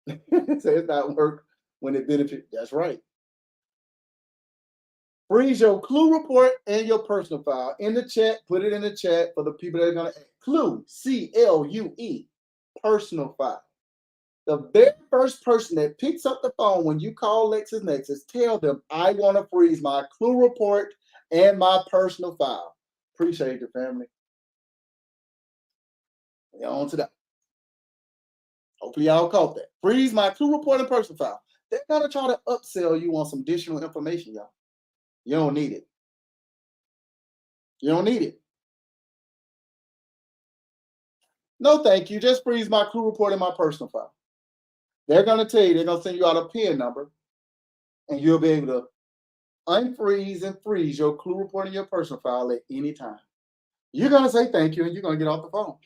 So it's not work when it benefits. That's right. Freeze your clue report and your personal file in the chat. Put it in the chat for the people that are going to clue, CLUE, personal file. The very first person that picks up the phone when you call LexisNexis, tell them I want to freeze my clue report and my personal file. Appreciate your family. Yeah, on to that. Hopefully y'all caught that. Freeze my clue report and personal file. They're gonna try to upsell you on some additional information, y'all. You don't need it. You don't need it. No, thank you. Just freeze my clue report and my personal file. They're gonna tell you, they're gonna send you out a PIN number, and you'll be able to unfreeze and freeze your clue report and your personal file at any time. You're gonna say thank you, and you're gonna get off the phone.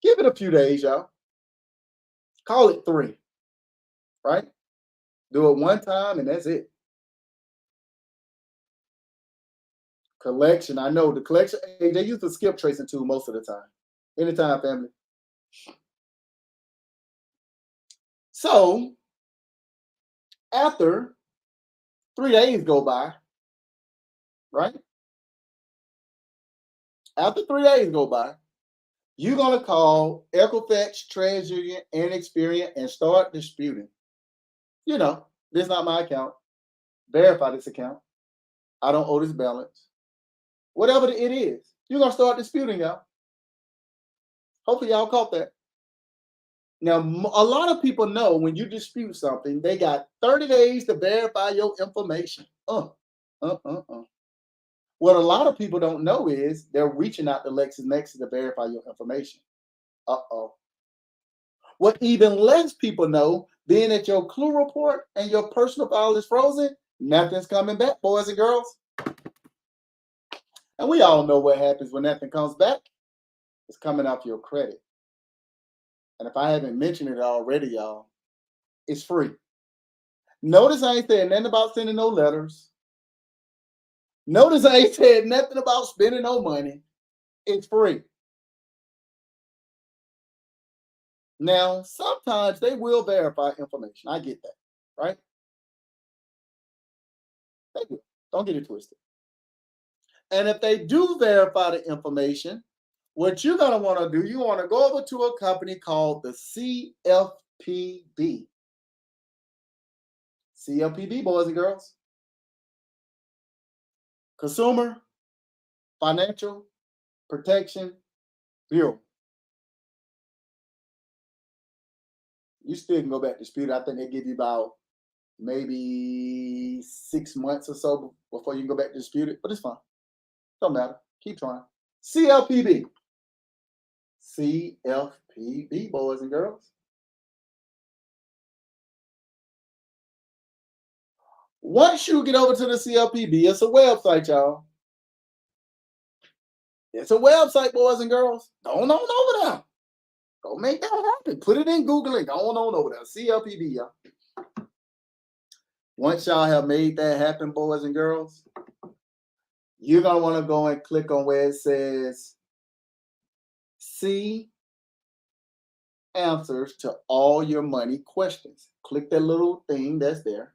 Give it a few days, y'all. Call it 3, right? Do it one time, and that's it. Collection. I know the collection. They use the skip tracing tool most of the time. Anytime, family. So after 3 days go by, right? After 3 days go by, You're gonna call Equifax, TransUnion, and Experian and start disputing. You know, this is not my account. Verify this account. I don't owe this balance. Whatever it is, you're gonna start disputing, y'all. Hopefully, y'all caught that. Now, a lot of people know when you dispute something, they got 30 days to verify your information. What a lot of people don't know is they're reaching out to LexisNexis to verify your information. What even less people know, being that your clue report and your personal file is frozen, nothing's coming back, boys and girls. And we all know what happens when nothing comes back. It's coming off your credit. And if I haven't mentioned it already, y'all, it's free. Notice I ain't said nothing about sending no letters. Notice I ain't said nothing about spending no money. It's free. Now, sometimes they will verify information. I get that, right? They will. Don't get it twisted. And if they do verify the information, what you're going to want to do, you want to go over to a company called the CFPB. CFPB, boys and girls. Consumer Financial Protection Bureau. You still can go back to dispute. I think they give you about maybe 6 months or so before you can go back to dispute it, but it's fine. Don't matter. Keep trying. CFPB. CFPB, boys and girls. Once you get over to the CFPB, it's a website, y'all. It's a website, boys and girls. Go on over there. Go make that happen. Put it in Google and go on over there. CFPB, y'all. Once y'all have made that happen, boys and girls, you're going to want to go and click on where it says See Answers to All Your Money Questions. Click that little thing that's there.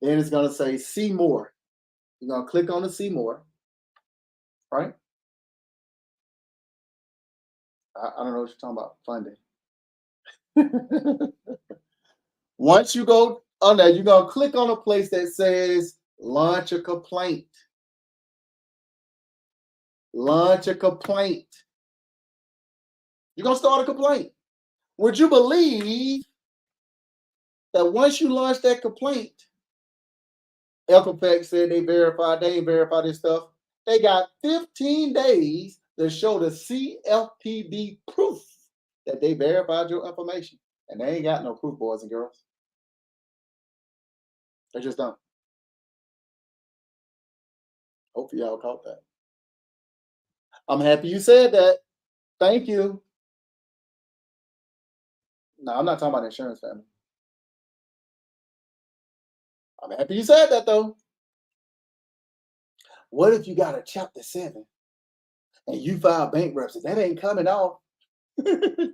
Then it's going to say See More. You're going to click on the See More, right? I don't know what you're talking about, funding. Once you go on there, you're going to click on a place that says Launch a Complaint. Launch a complaint. You're going to start a complaint. Would you believe that once you launch that complaint, Equifax said they ain't verified this stuff. They got 15 days to show the CFPB proof that they verified your information. And they ain't got no proof, boys and girls. They just don't. Hopefully y'all caught that. I'm happy you said that. Thank you. No, I'm not talking about insurance, family. I'm happy you said that, though. What if you got a Chapter 7 and you file bankruptcy? That ain't coming off. The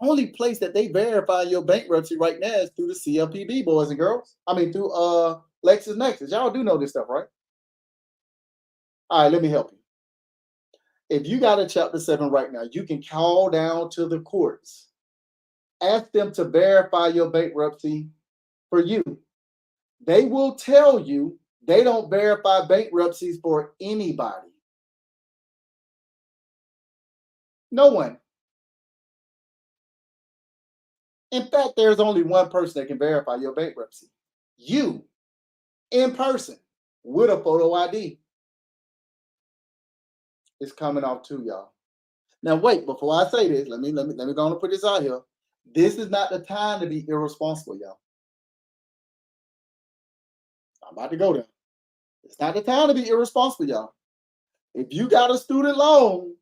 only place that they verify your bankruptcy right now is through the CFPB, boys and girls. I mean, through LexisNexis. Y'all do know this stuff, right? All right, let me help you. If you got a Chapter 7 right now, you can call down to the courts. Ask them to verify your bankruptcy for you. They will tell you they don't verify bankruptcies for anybody. No one. In fact, there's only one person that can verify your bankruptcy. You, in person, with a photo ID. It's coming off too, y'all. Now wait, before I say this, let me go on and put this out here. This is not the time to be irresponsible, y'all. I'm about to go there. It's not the time to be irresponsible, y'all. If you got a student loan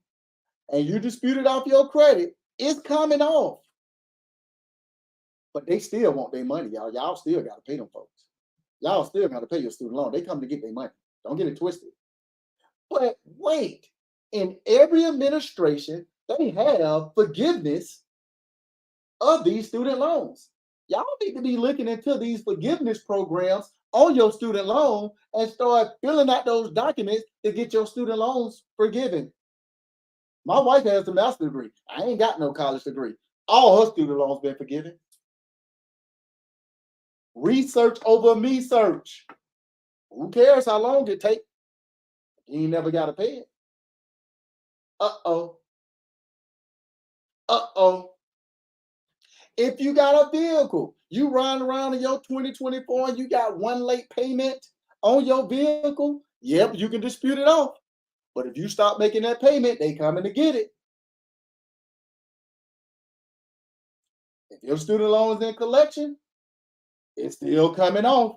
and you disputed off your credit, it's coming off. But they still want their money, y'all. Y'all still got to pay them folks. Y'all still got to pay your student loan. They come to get their money. Don't get it twisted. But wait, in every administration, they have forgiveness of these student loans. Y'all need to be looking into these forgiveness programs on your student loan and start filling out those documents to get your student loans forgiven. My wife has a master's degree. I ain't got no college degree. All her student loans been forgiven. Research over me search. Who cares how long it take? You ain't never got to pay it. Uh-oh. Uh-oh. If you got a vehicle, you ride around in your 2024 and you got one late payment on your vehicle, yep, you can dispute it off. But if you stop making that payment, they coming to get it. If your student loan is in collection, it's still coming off.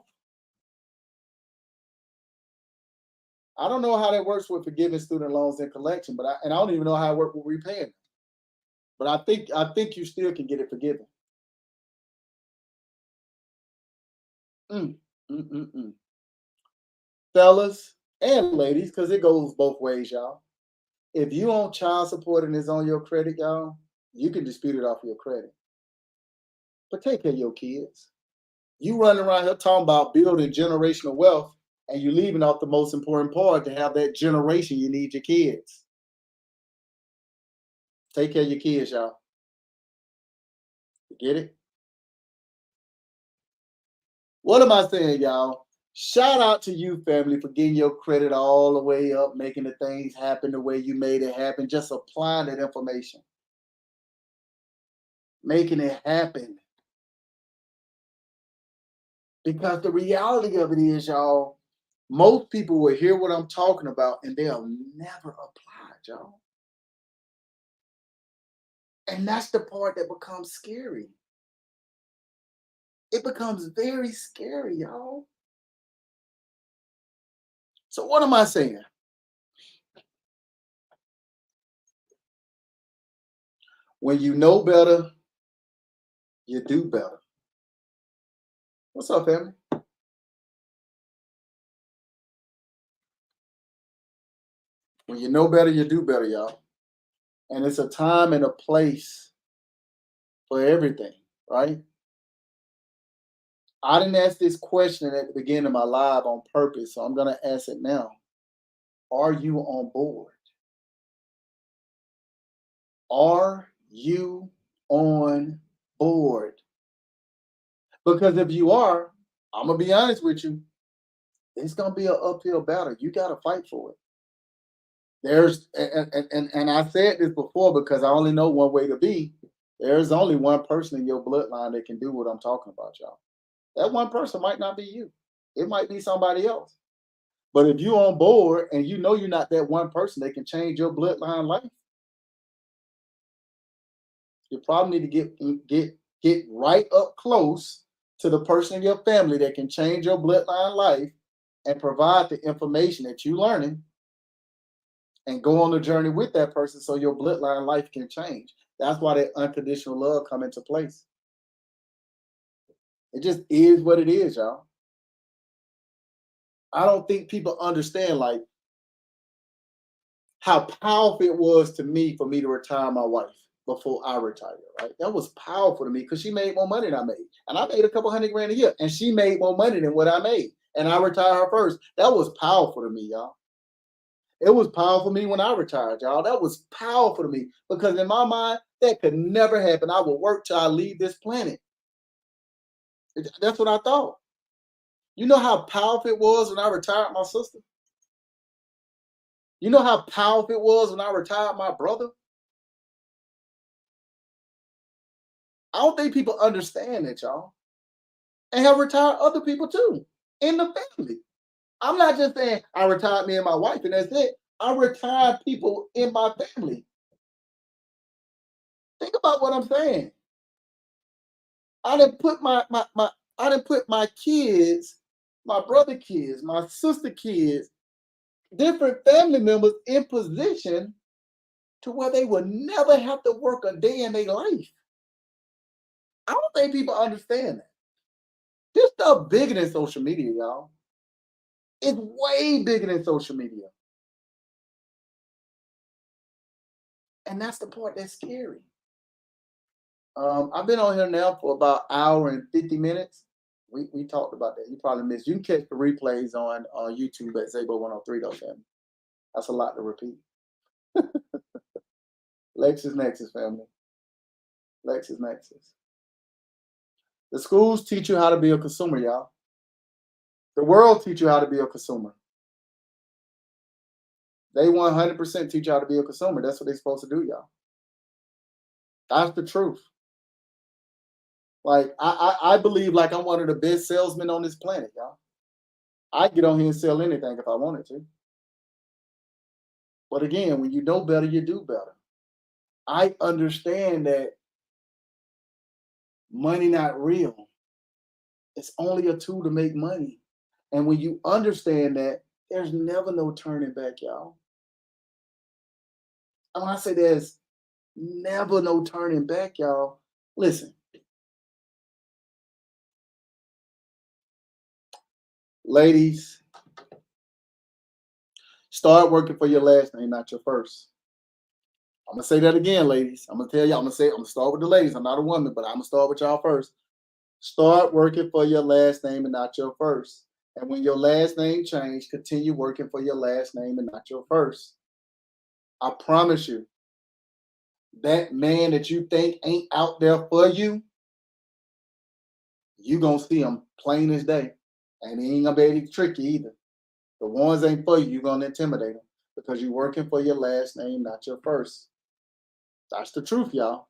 I don't know how that works with forgiving student loans in collection, but I don't even know how it works with repaying them. But I think you still can get it forgiven. Mm, mm, mm, mm. Fellas and ladies, because it goes both ways, y'all. If you on child support and it's on your credit, y'all, you can dispute it off your credit. But take care of your kids. You running around here talking about building generational wealth, and you're leaving off the most important part to have that generation. You need your kids. Take care of your kids, y'all. You get it? What am I saying, y'all? Shout out to you, family, for getting your credit all the way up, making the things happen the way you made it happen, just applying that information, making it happen. Because the reality of it is, y'all, most people will hear what I'm talking about and they'll never apply it, y'all. And that's the part that becomes scary. It becomes very scary, y'all. So, what am I saying? When you know better, you do better. What's up, family? When you know better, you do better, y'all. And it's a time and a place for everything, right? I didn't ask this question at the beginning of my live on purpose, so I'm going to ask it now. Are you on board? Are you on board? Because if you are, I'm going to be honest with you, it's going to be an uphill battle. You got to fight for it. There's, and I said this before because I only know one way to be. There's only one person in your bloodline that can do what I'm talking about, y'all. That one person might not be you. It might be somebody else. But if you're on board and you know you're not that one person that can change your bloodline life, you probably need to get right up close to the person in your family that can change your bloodline life and provide the information that you're learning and go on the journey with that person so your bloodline life can change. That's why that unconditional love come into place. It just is what it is, y'all. I don't think people understand like how powerful it was to me for me to retire my wife before I retired, right? That was powerful to me because she made more money than I made. And I made a couple $100,000 a year, and she made more money than what I made. And I retired her first. That was powerful to me, y'all. It was powerful to me when I retired, y'all. That was powerful to me because in my mind, that could never happen. I will work till I leave this planet. That's what I thought. You know how powerful it was when I retired my sister? You know how powerful it was when I retired my brother? I don't think people understand that, y'all. And have retired other people too in the family. I'm not just saying I retired me and my wife and that's it. I retired people in my family. Think about what I'm saying. I didn't put my I didn't put my kids, my brother kids, my sister kids, different family members in position to where they would never have to work a day in their life. I don't think people understand that. This stuff bigger than social media, y'all. It's way bigger than social media. And that's the part that's scary. I've been on here now for about an hour and 50 minutes. We talked about that. You probably missed. You can catch the replays on YouTube at Zabo 103 though, family. That's a lot to repeat. LexisNexis, family. LexisNexis. The schools teach you how to be a consumer, y'all. The world teach you how to be a consumer. They 100% teach you how to be a consumer. That's what they're supposed to do, y'all. That's the truth. Like I believe like I'm one of the best salesmen on this planet, y'all. I get on here and sell anything if I wanted to. But again, when you know better, you do better. I understand that money not real. It's only a tool to make money. And when you understand that, there's never no turning back, y'all. And when I say there's never no turning back, y'all, listen. Ladies, start working for your last name, not your first. I'm gonna say that again, ladies. I'm gonna tell y'all, I'm gonna start with the ladies. I'm not a woman, but I'm gonna start with y'all first. Start working for your last name and not your first. And when your last name change, continue working for your last name and not your first. I promise you, that man that you think ain't out there for you, you gonna see him plain as day. And he ain't gonna be able to trick you either. The ones ain't for you, you're gonna intimidate them because you're working for your last name, not your first. That's the truth, y'all.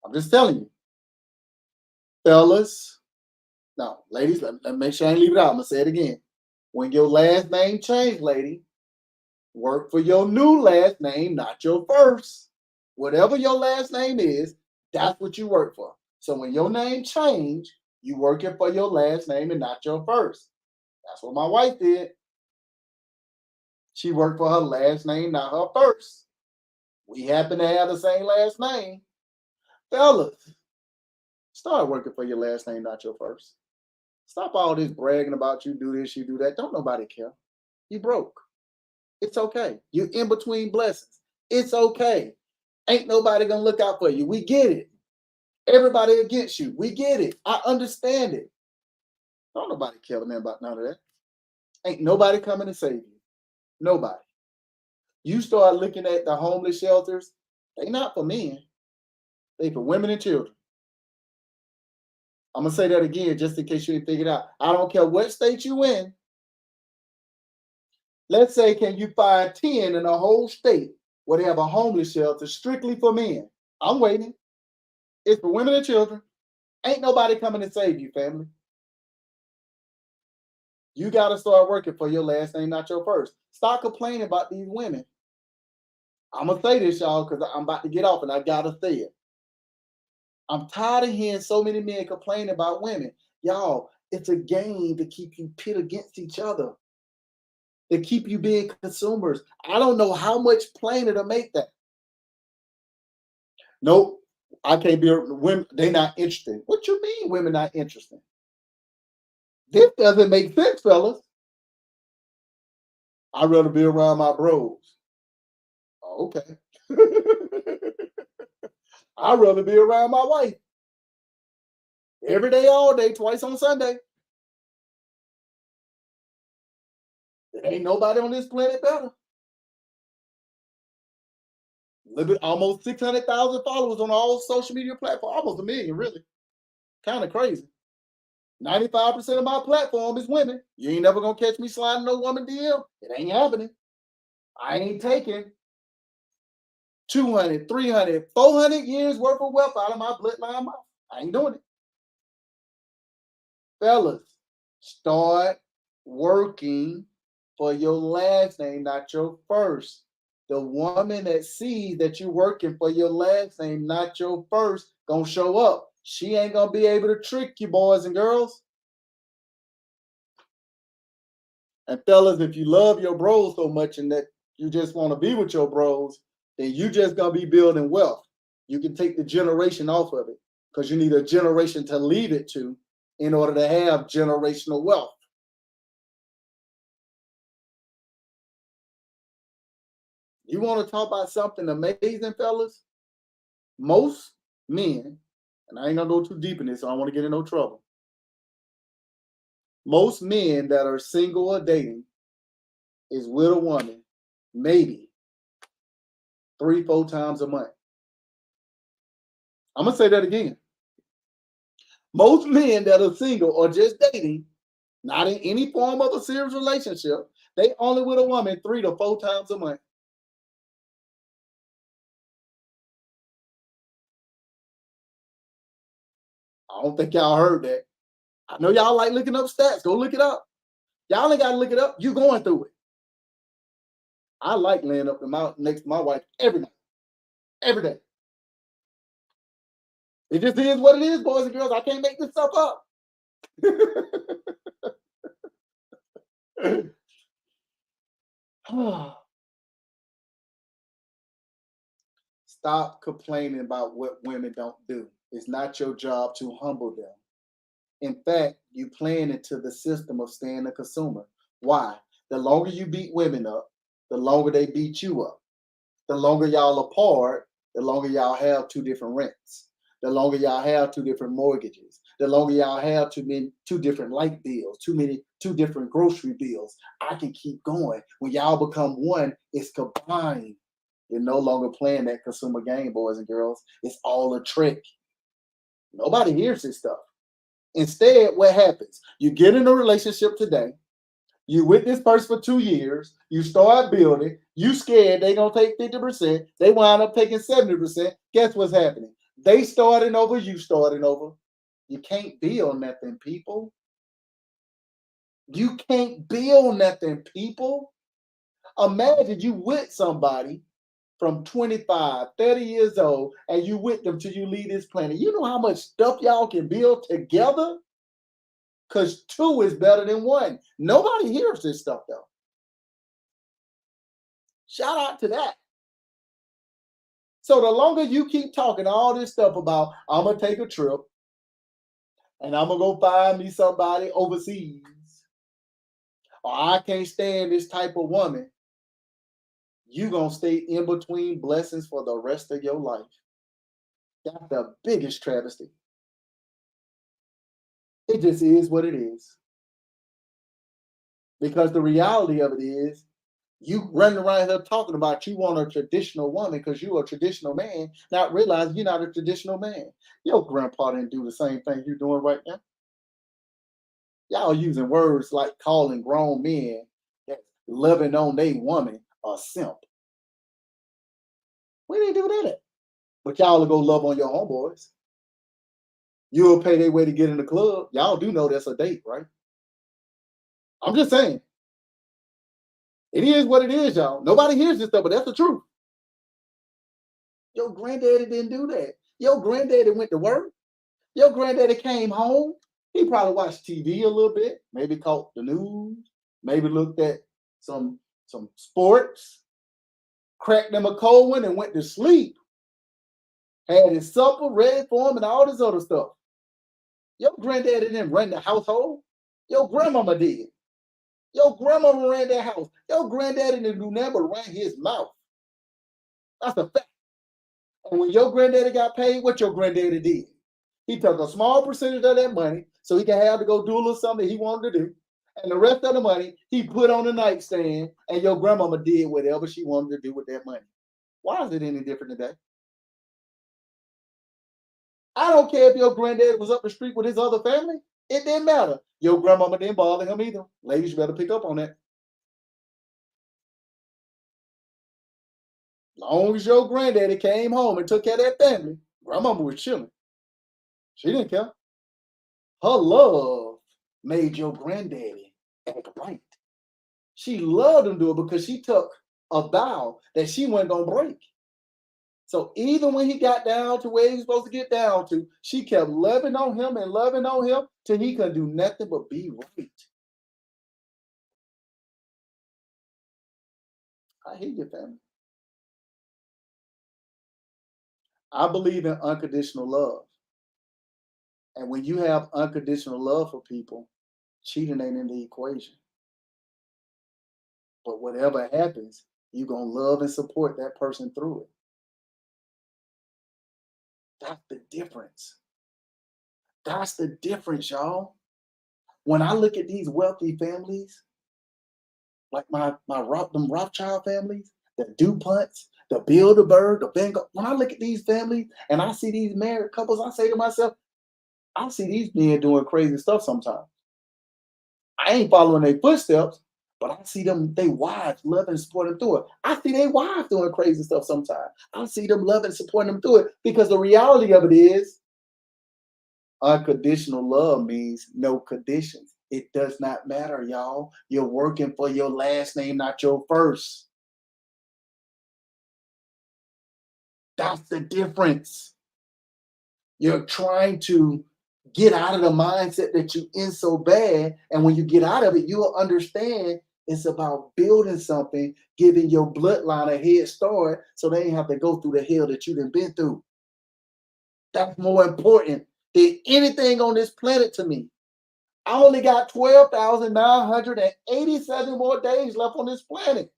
I'm just telling you. Fellas, no, ladies, let me make sure I ain't leave it out. I'm gonna say it again. When your last name change, lady, work for your new last name, not your first. Whatever your last name is, that's what you work for. So when your name change, you working for your last name and not your first. That's what my wife did. She worked for her last name, not her first. We happen to have the same last name. Fellas, start working for your last name, not your first. Stop all this bragging about you do this, you do that. Don't nobody care. You broke. It's okay. You're in between blessings. It's okay. Ain't nobody gonna look out for you. We get it. Everybody against you. We get it. I understand it. Don't nobody care about none of that. Ain't nobody coming to save you. Nobody. You start looking at the homeless shelters, they not for men. They for women and children. I'm gonna say that again just in case you didn't figure it out. I don't care what state you in. Let's say, can you find 10 in a whole state where they have a homeless shelter strictly for men? I'm waiting. It's for women and children. Ain't nobody coming to save you, family. You got to start working for your last name, not your first. Stop complaining about these women. I'm going to say this, y'all, because I'm about to get off and I got to say it. I'm tired of hearing so many men complain about women. Y'all, it's a game to keep you pit against each other, to keep you being consumers. I don't know how much plainer to make that. Nope, I can't be women. They not interested. What you mean women not interested? This doesn't make sense, fellas. I'd rather be around my bros. Oh, okay. I'd rather be around my wife. Every day, all day, twice on Sunday. There ain't nobody on this planet better. Almost 600,000 followers on all social media platforms. Almost a million, really. Kind of crazy. 95% of my platform is women. You ain't never gonna catch me sliding no woman DM. It ain't happening. I ain't taking 200, 300, 400 years worth of wealth out of my bloodline mouth. I ain't doing it. Fellas, start working for your last name, not your first. The woman that sees that you're working for your last name, not your first, gonna show up. She ain't gonna be able to trick you, boys and girls. And fellas, if you love your bros so much and that you just want to be with your bros, then you just gonna be building wealth. You can take the generation off of it because you need a generation to leave it to in order to have generational wealth. You want to talk about something amazing, fellas? Most men, and I ain't gonna go too deep in this, so I don't want to get in no trouble. Most men that are single or dating is with a woman maybe 3-4 times a month. I'm gonna say that again. Most men that are single or just dating, not in any form of a serious relationship, they only with a woman 3 to 4 times a month. I don't think y'all heard that. I know y'all like looking up stats. Go look it up. Y'all ain't got to look it up. You going through it. I like laying up the mountain next to my wife every night, every day. It just is what it is, boys and girls. I can't make this stuff up. Stop complaining about what women don't do. It's not your job to humble them. In fact, you playing into the system of staying a consumer. Why? The longer you beat women up, the longer they beat you up. The longer y'all apart, the longer y'all have 2 different rents. The longer y'all have 2 different mortgages. The longer y'all have 2 different light bills, 2 different grocery bills. I can keep going. When y'all become one, it's combined. You're no longer playing that consumer game, boys and girls. It's all a trick. Nobody hears this stuff. Instead, what happens? You get in a relationship today. You with this person for 2 years. You start building. You scared they gonna take 50%. They wind up taking 70%. Guess what's happening? They starting over. You starting over. You can't build nothing, people. You can't build nothing, people. Imagine you with somebody from 25, 30 years old, and you with them till you leave this planet. You know how much stuff y'all can build together? Because 2 is better than 1. Nobody hears this stuff, though. Shout out to that. So the longer you keep talking all this stuff about, I'm going to take a trip, and I'm going to go find me somebody overseas, or I can't stand this type of woman, you're going to stay in between blessings for the rest of your life. That's the biggest travesty. It just is what it is. Because the reality of it is, you running around here talking about you want a traditional woman because you're a traditional man, not realizing you're not a traditional man. Your grandpa didn't do the same thing you're doing right now. Y'all using words like calling grown men that loving on their woman a simp. We didn't do that. But y'all will go love on your homeboys. You'll pay their way to get in the club. Y'all do know that's a date, right? I'm just saying. It is what it is, y'all. Nobody hears this stuff, but that's the truth. Your granddaddy didn't do that. Your granddaddy went to work. Your granddaddy came home. He probably watched TV a little bit, maybe caught the news, maybe looked at some sports, cracked them a cold one and went to sleep. Had his supper ready for him and all this other stuff. Your granddaddy didn't run the household. Your grandmama did. Your grandmama ran that house. Your granddaddy didn't do nothing but run his mouth. That's a fact. And when your granddaddy got paid, what your granddaddy did? He took a small percentage of that money so he could have to go do a little something he wanted to do. And the rest of the money he put on the nightstand, and your grandmama did whatever she wanted to do with that money. Why is it any different today? I don't care if your granddad was up the street with his other family. It didn't matter. Your grandmama didn't bother him either. Ladies, you better pick up on that. Long as your granddaddy came home and took care of that family, grandmama was chilling. She didn't care. Her love made your granddaddy act right. She loved him do it because she took a vow that she wasn't gonna break. So even when he got down to where he was supposed to get down to, she kept loving on him and loving on him till he couldn't do nothing but be right. I hear you, family. I believe in unconditional love. And when you have unconditional love for people, cheating ain't in the equation. But whatever happens, you're going to love and support that person through it. That's the difference. That's the difference, y'all. When I look at these wealthy families, like them Rothschild families, the DuPonts, the Bilderberg, the Van Gogh. When I look at these families and I see these married couples, I say to myself, I see these men doing crazy stuff sometimes. I ain't following their footsteps, but I see them, they wives loving and supporting them through it. I see their wives doing crazy stuff sometimes. I see them loving and supporting them through it because the reality of it is unconditional love means no conditions. It does not matter, y'all. You're working for your last name, not your first. That's the difference. You're trying to get out of the mindset that you in so bad. And when you get out of it, you'll understand it's about building something, giving your bloodline a head start so they ain't have to go through the hell that you done been through. That's more important than anything on this planet to me. I only got 12,987 more days left on this planet.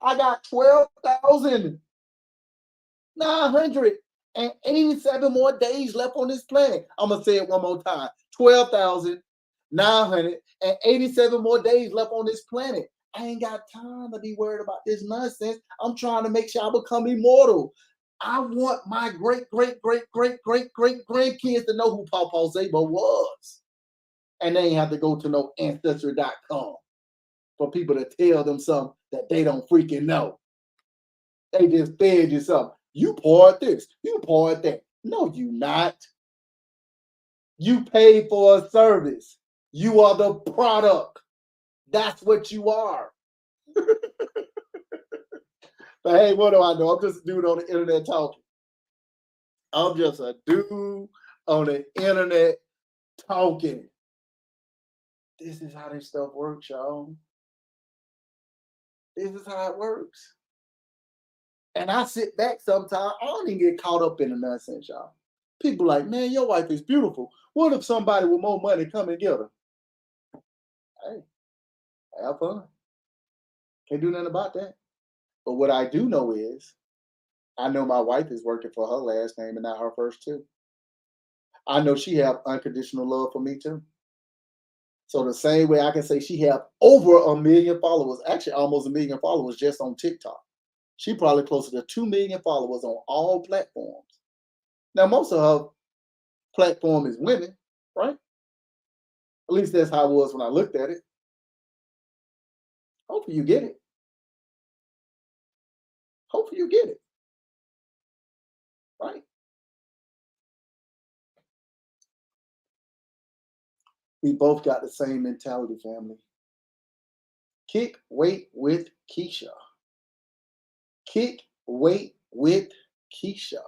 I got 12,987 more days left on this planet. I'm going to say it one more time. 12,987 more days left on this planet. I ain't got time to be worried about this nonsense. I'm trying to make sure I become immortal. I want my great, great, great, great, great, great grandkids to know who Papa Zabo was. And they ain't have to go to no ancestry.com for people to tell them something that they don't freaking know. They just fed you something. You poured this, you poured that. No, you not. You paid for a service. You are the product. That's what you are. But hey, what do I know? I'm just a dude on the internet talking. I'm just a dude on the internet talking. This is how this stuff works, y'all. This is how it works. And I sit back sometimes, I don't even get caught up in the nonsense, y'all. People like, man, your wife is beautiful. What if somebody with more money come and get her? Hey, have fun. Can't do nothing about that. But what I do know is, I know my wife is working for her last name and not her first too. I know she have unconditional love for me too. So the same way I can say she have over 1 million followers, actually almost 1 million followers just on TikTok. She probably closer to 2 million followers on all platforms. Now, most of her platform is women, right? At least that's how it was when I looked at it. Hopefully you get it. Hopefully you get it. Right? We both got the same mentality, family. Kick weight with Keisha. Kick weight with Keisha.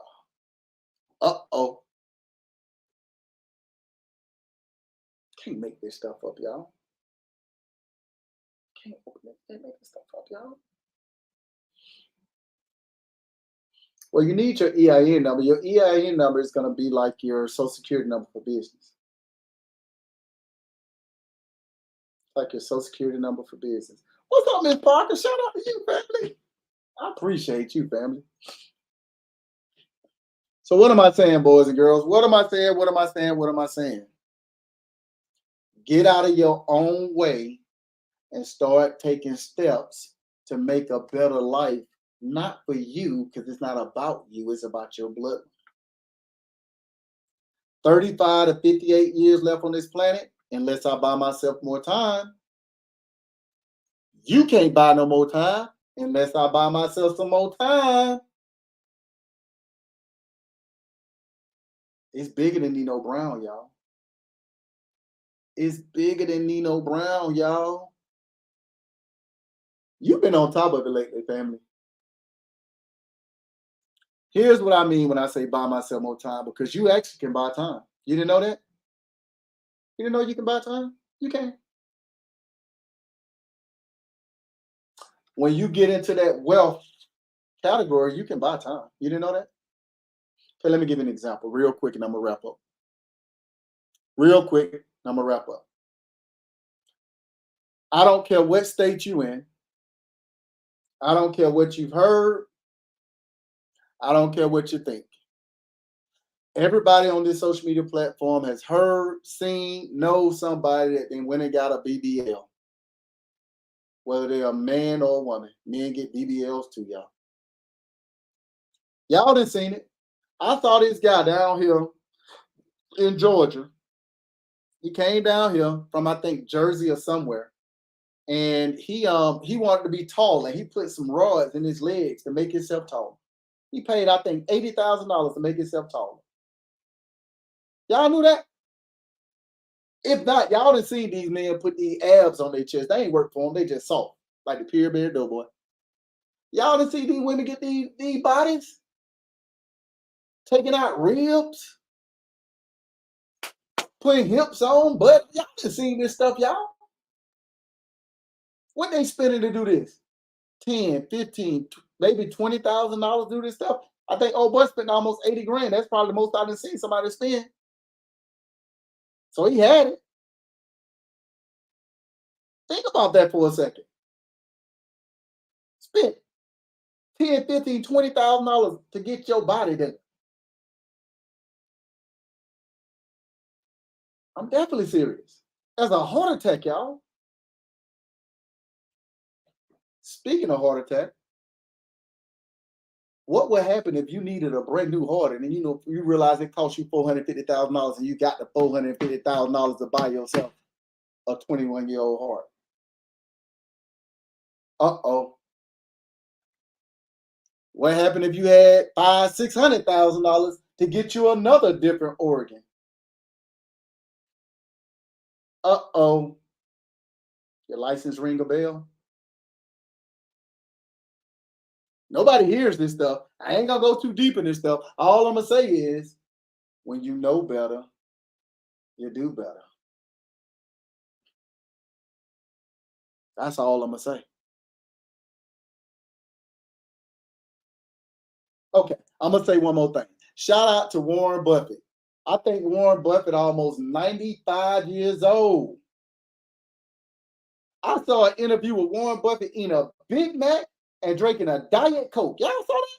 Uh-oh. Can't make this stuff up, y'all. Can't make this stuff up, y'all. Well, you need your EIN number. Your EIN number is going to be like your Social Security number for business. Like your Social Security number for business. What's up, Miss Parker? Shout out to you, family. I appreciate you, family. So what am I saying, boys and girls? What am I saying? What am I saying? What am I saying? Get out of your own way and start taking steps to make a better life, not for you, because it's not about you, it's about your blood. 35 to 58 years left on this planet, unless I buy myself more time. You can't buy no more time unless I buy myself some more time. It's bigger than Nino Brown, y'all. It's bigger than Nino Brown, y'all. You've been on top of it lately, family. Here's what I mean when I say buy myself more time, because you actually can buy time. You didn't know that? You didn't know you can buy time? You can. When you get into that wealth category, you can buy time. You didn't know that? Okay, let me give you an example real quick and I'm going to wrap up. Real quick, and I'm going to wrap up. I don't care what state you in. I don't care what you've heard. I don't care what you think. Everybody on this social media platform has heard, seen, knows somebody that then went and got a BBL. Whether they're a man or a woman. Men get BBLs too, y'all. Y'all done seen it. I saw this guy down here in Georgia. He came down here from I think Jersey or somewhere, and he wanted to be tall, and he put some rods in his legs to make himself tall. He paid I think $80,000 to make himself taller. Y'all knew that? If not, y'all done seen these men put these abs on their chest. They ain't work for them. They just soft, like the Pure Bear Doughboy. Y'all done see these women get these bodies, taking out ribs, putting hips on, but y'all done seen this stuff, y'all. What they spending to do this? 10, 15, maybe $20,000 to do this stuff. I think old boy spent almost 80 grand. That's probably the most I've seen somebody spend. So he had it. Think about that for a second. Spent 10, 15, $20,000 to get your body there. I'm definitely serious. That's a heart attack, y'all. Speaking of heart attack, what would happen if you needed a brand new heart and then you realize it cost you $450,000 and you got the $450,000 to buy yourself a 21-year-old heart? Uh-oh. What happened if you had $500,000, $600,000 to get you another different organ? Uh-oh. Your license ring a bell? Nobody hears this stuff. I ain't gonna go too deep in this stuff. All I'm gonna say is, when you know better, you do better. That's all I'm gonna say. Okay, I'm gonna say one more thing. Shout out to Warren Buffett. I think Warren Buffett almost 95 years old. I saw an interview with Warren Buffett eating a Big Mac and drinking a Diet Coke. Y'all saw that?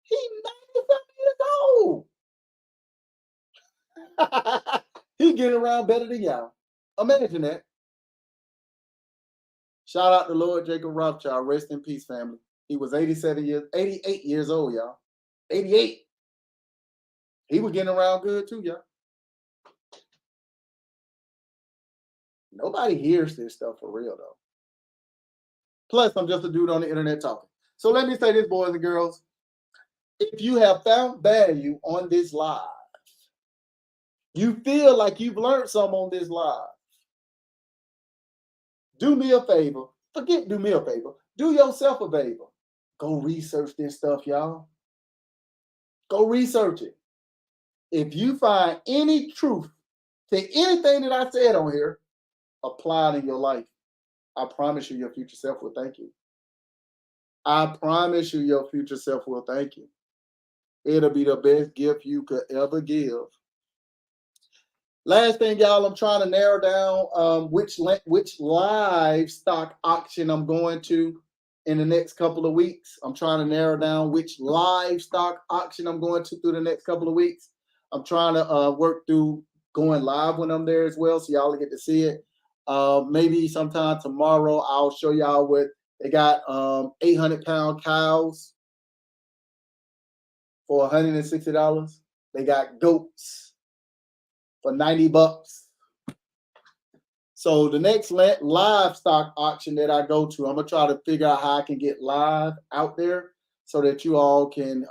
He's 97 years old. He getting around better than y'all. Imagine that. Shout out to Lord Jacob Rothschild. Rest in peace, family. He was 88 years old, y'all. 88. He was getting around good too, y'all. Nobody hears this stuff for real, though. Plus, I'm just a dude on the internet talking. So let me say this, boys and girls. If you have found value on this live, you feel like you've learned something on this live, do me a favor. Forget do me a favor. Do yourself a favor. Go research this stuff, y'all. Go research it. If you find any truth to anything that I said on here, apply it in your life. I promise you, your future self will thank you. I promise you, your future self will thank you. It'll be the best gift you could ever give. Last thing, y'all, I'm trying to narrow down which livestock auction I'm going to in the next couple of weeks. I'm trying to narrow down which livestock auction I'm going to through the next couple of weeks. I'm trying to work through going live when I'm there as well, so y'all get to see it. Maybe sometime tomorrow I'll show y'all what they got. 800-pound cows for $160. They got goats for $90. So the next livestock auction that I go to, I'm gonna try to figure out how I can get live out there so that you all can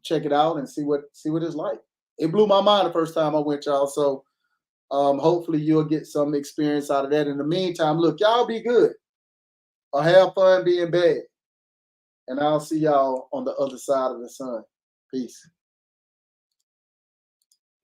check it out and see what it's like. It blew my mind the first time I went, y'all. So hopefully you'll get some experience out of that. In the meantime, look, y'all be good or have fun being bad. And I'll see y'all on the other side of the sun. Peace.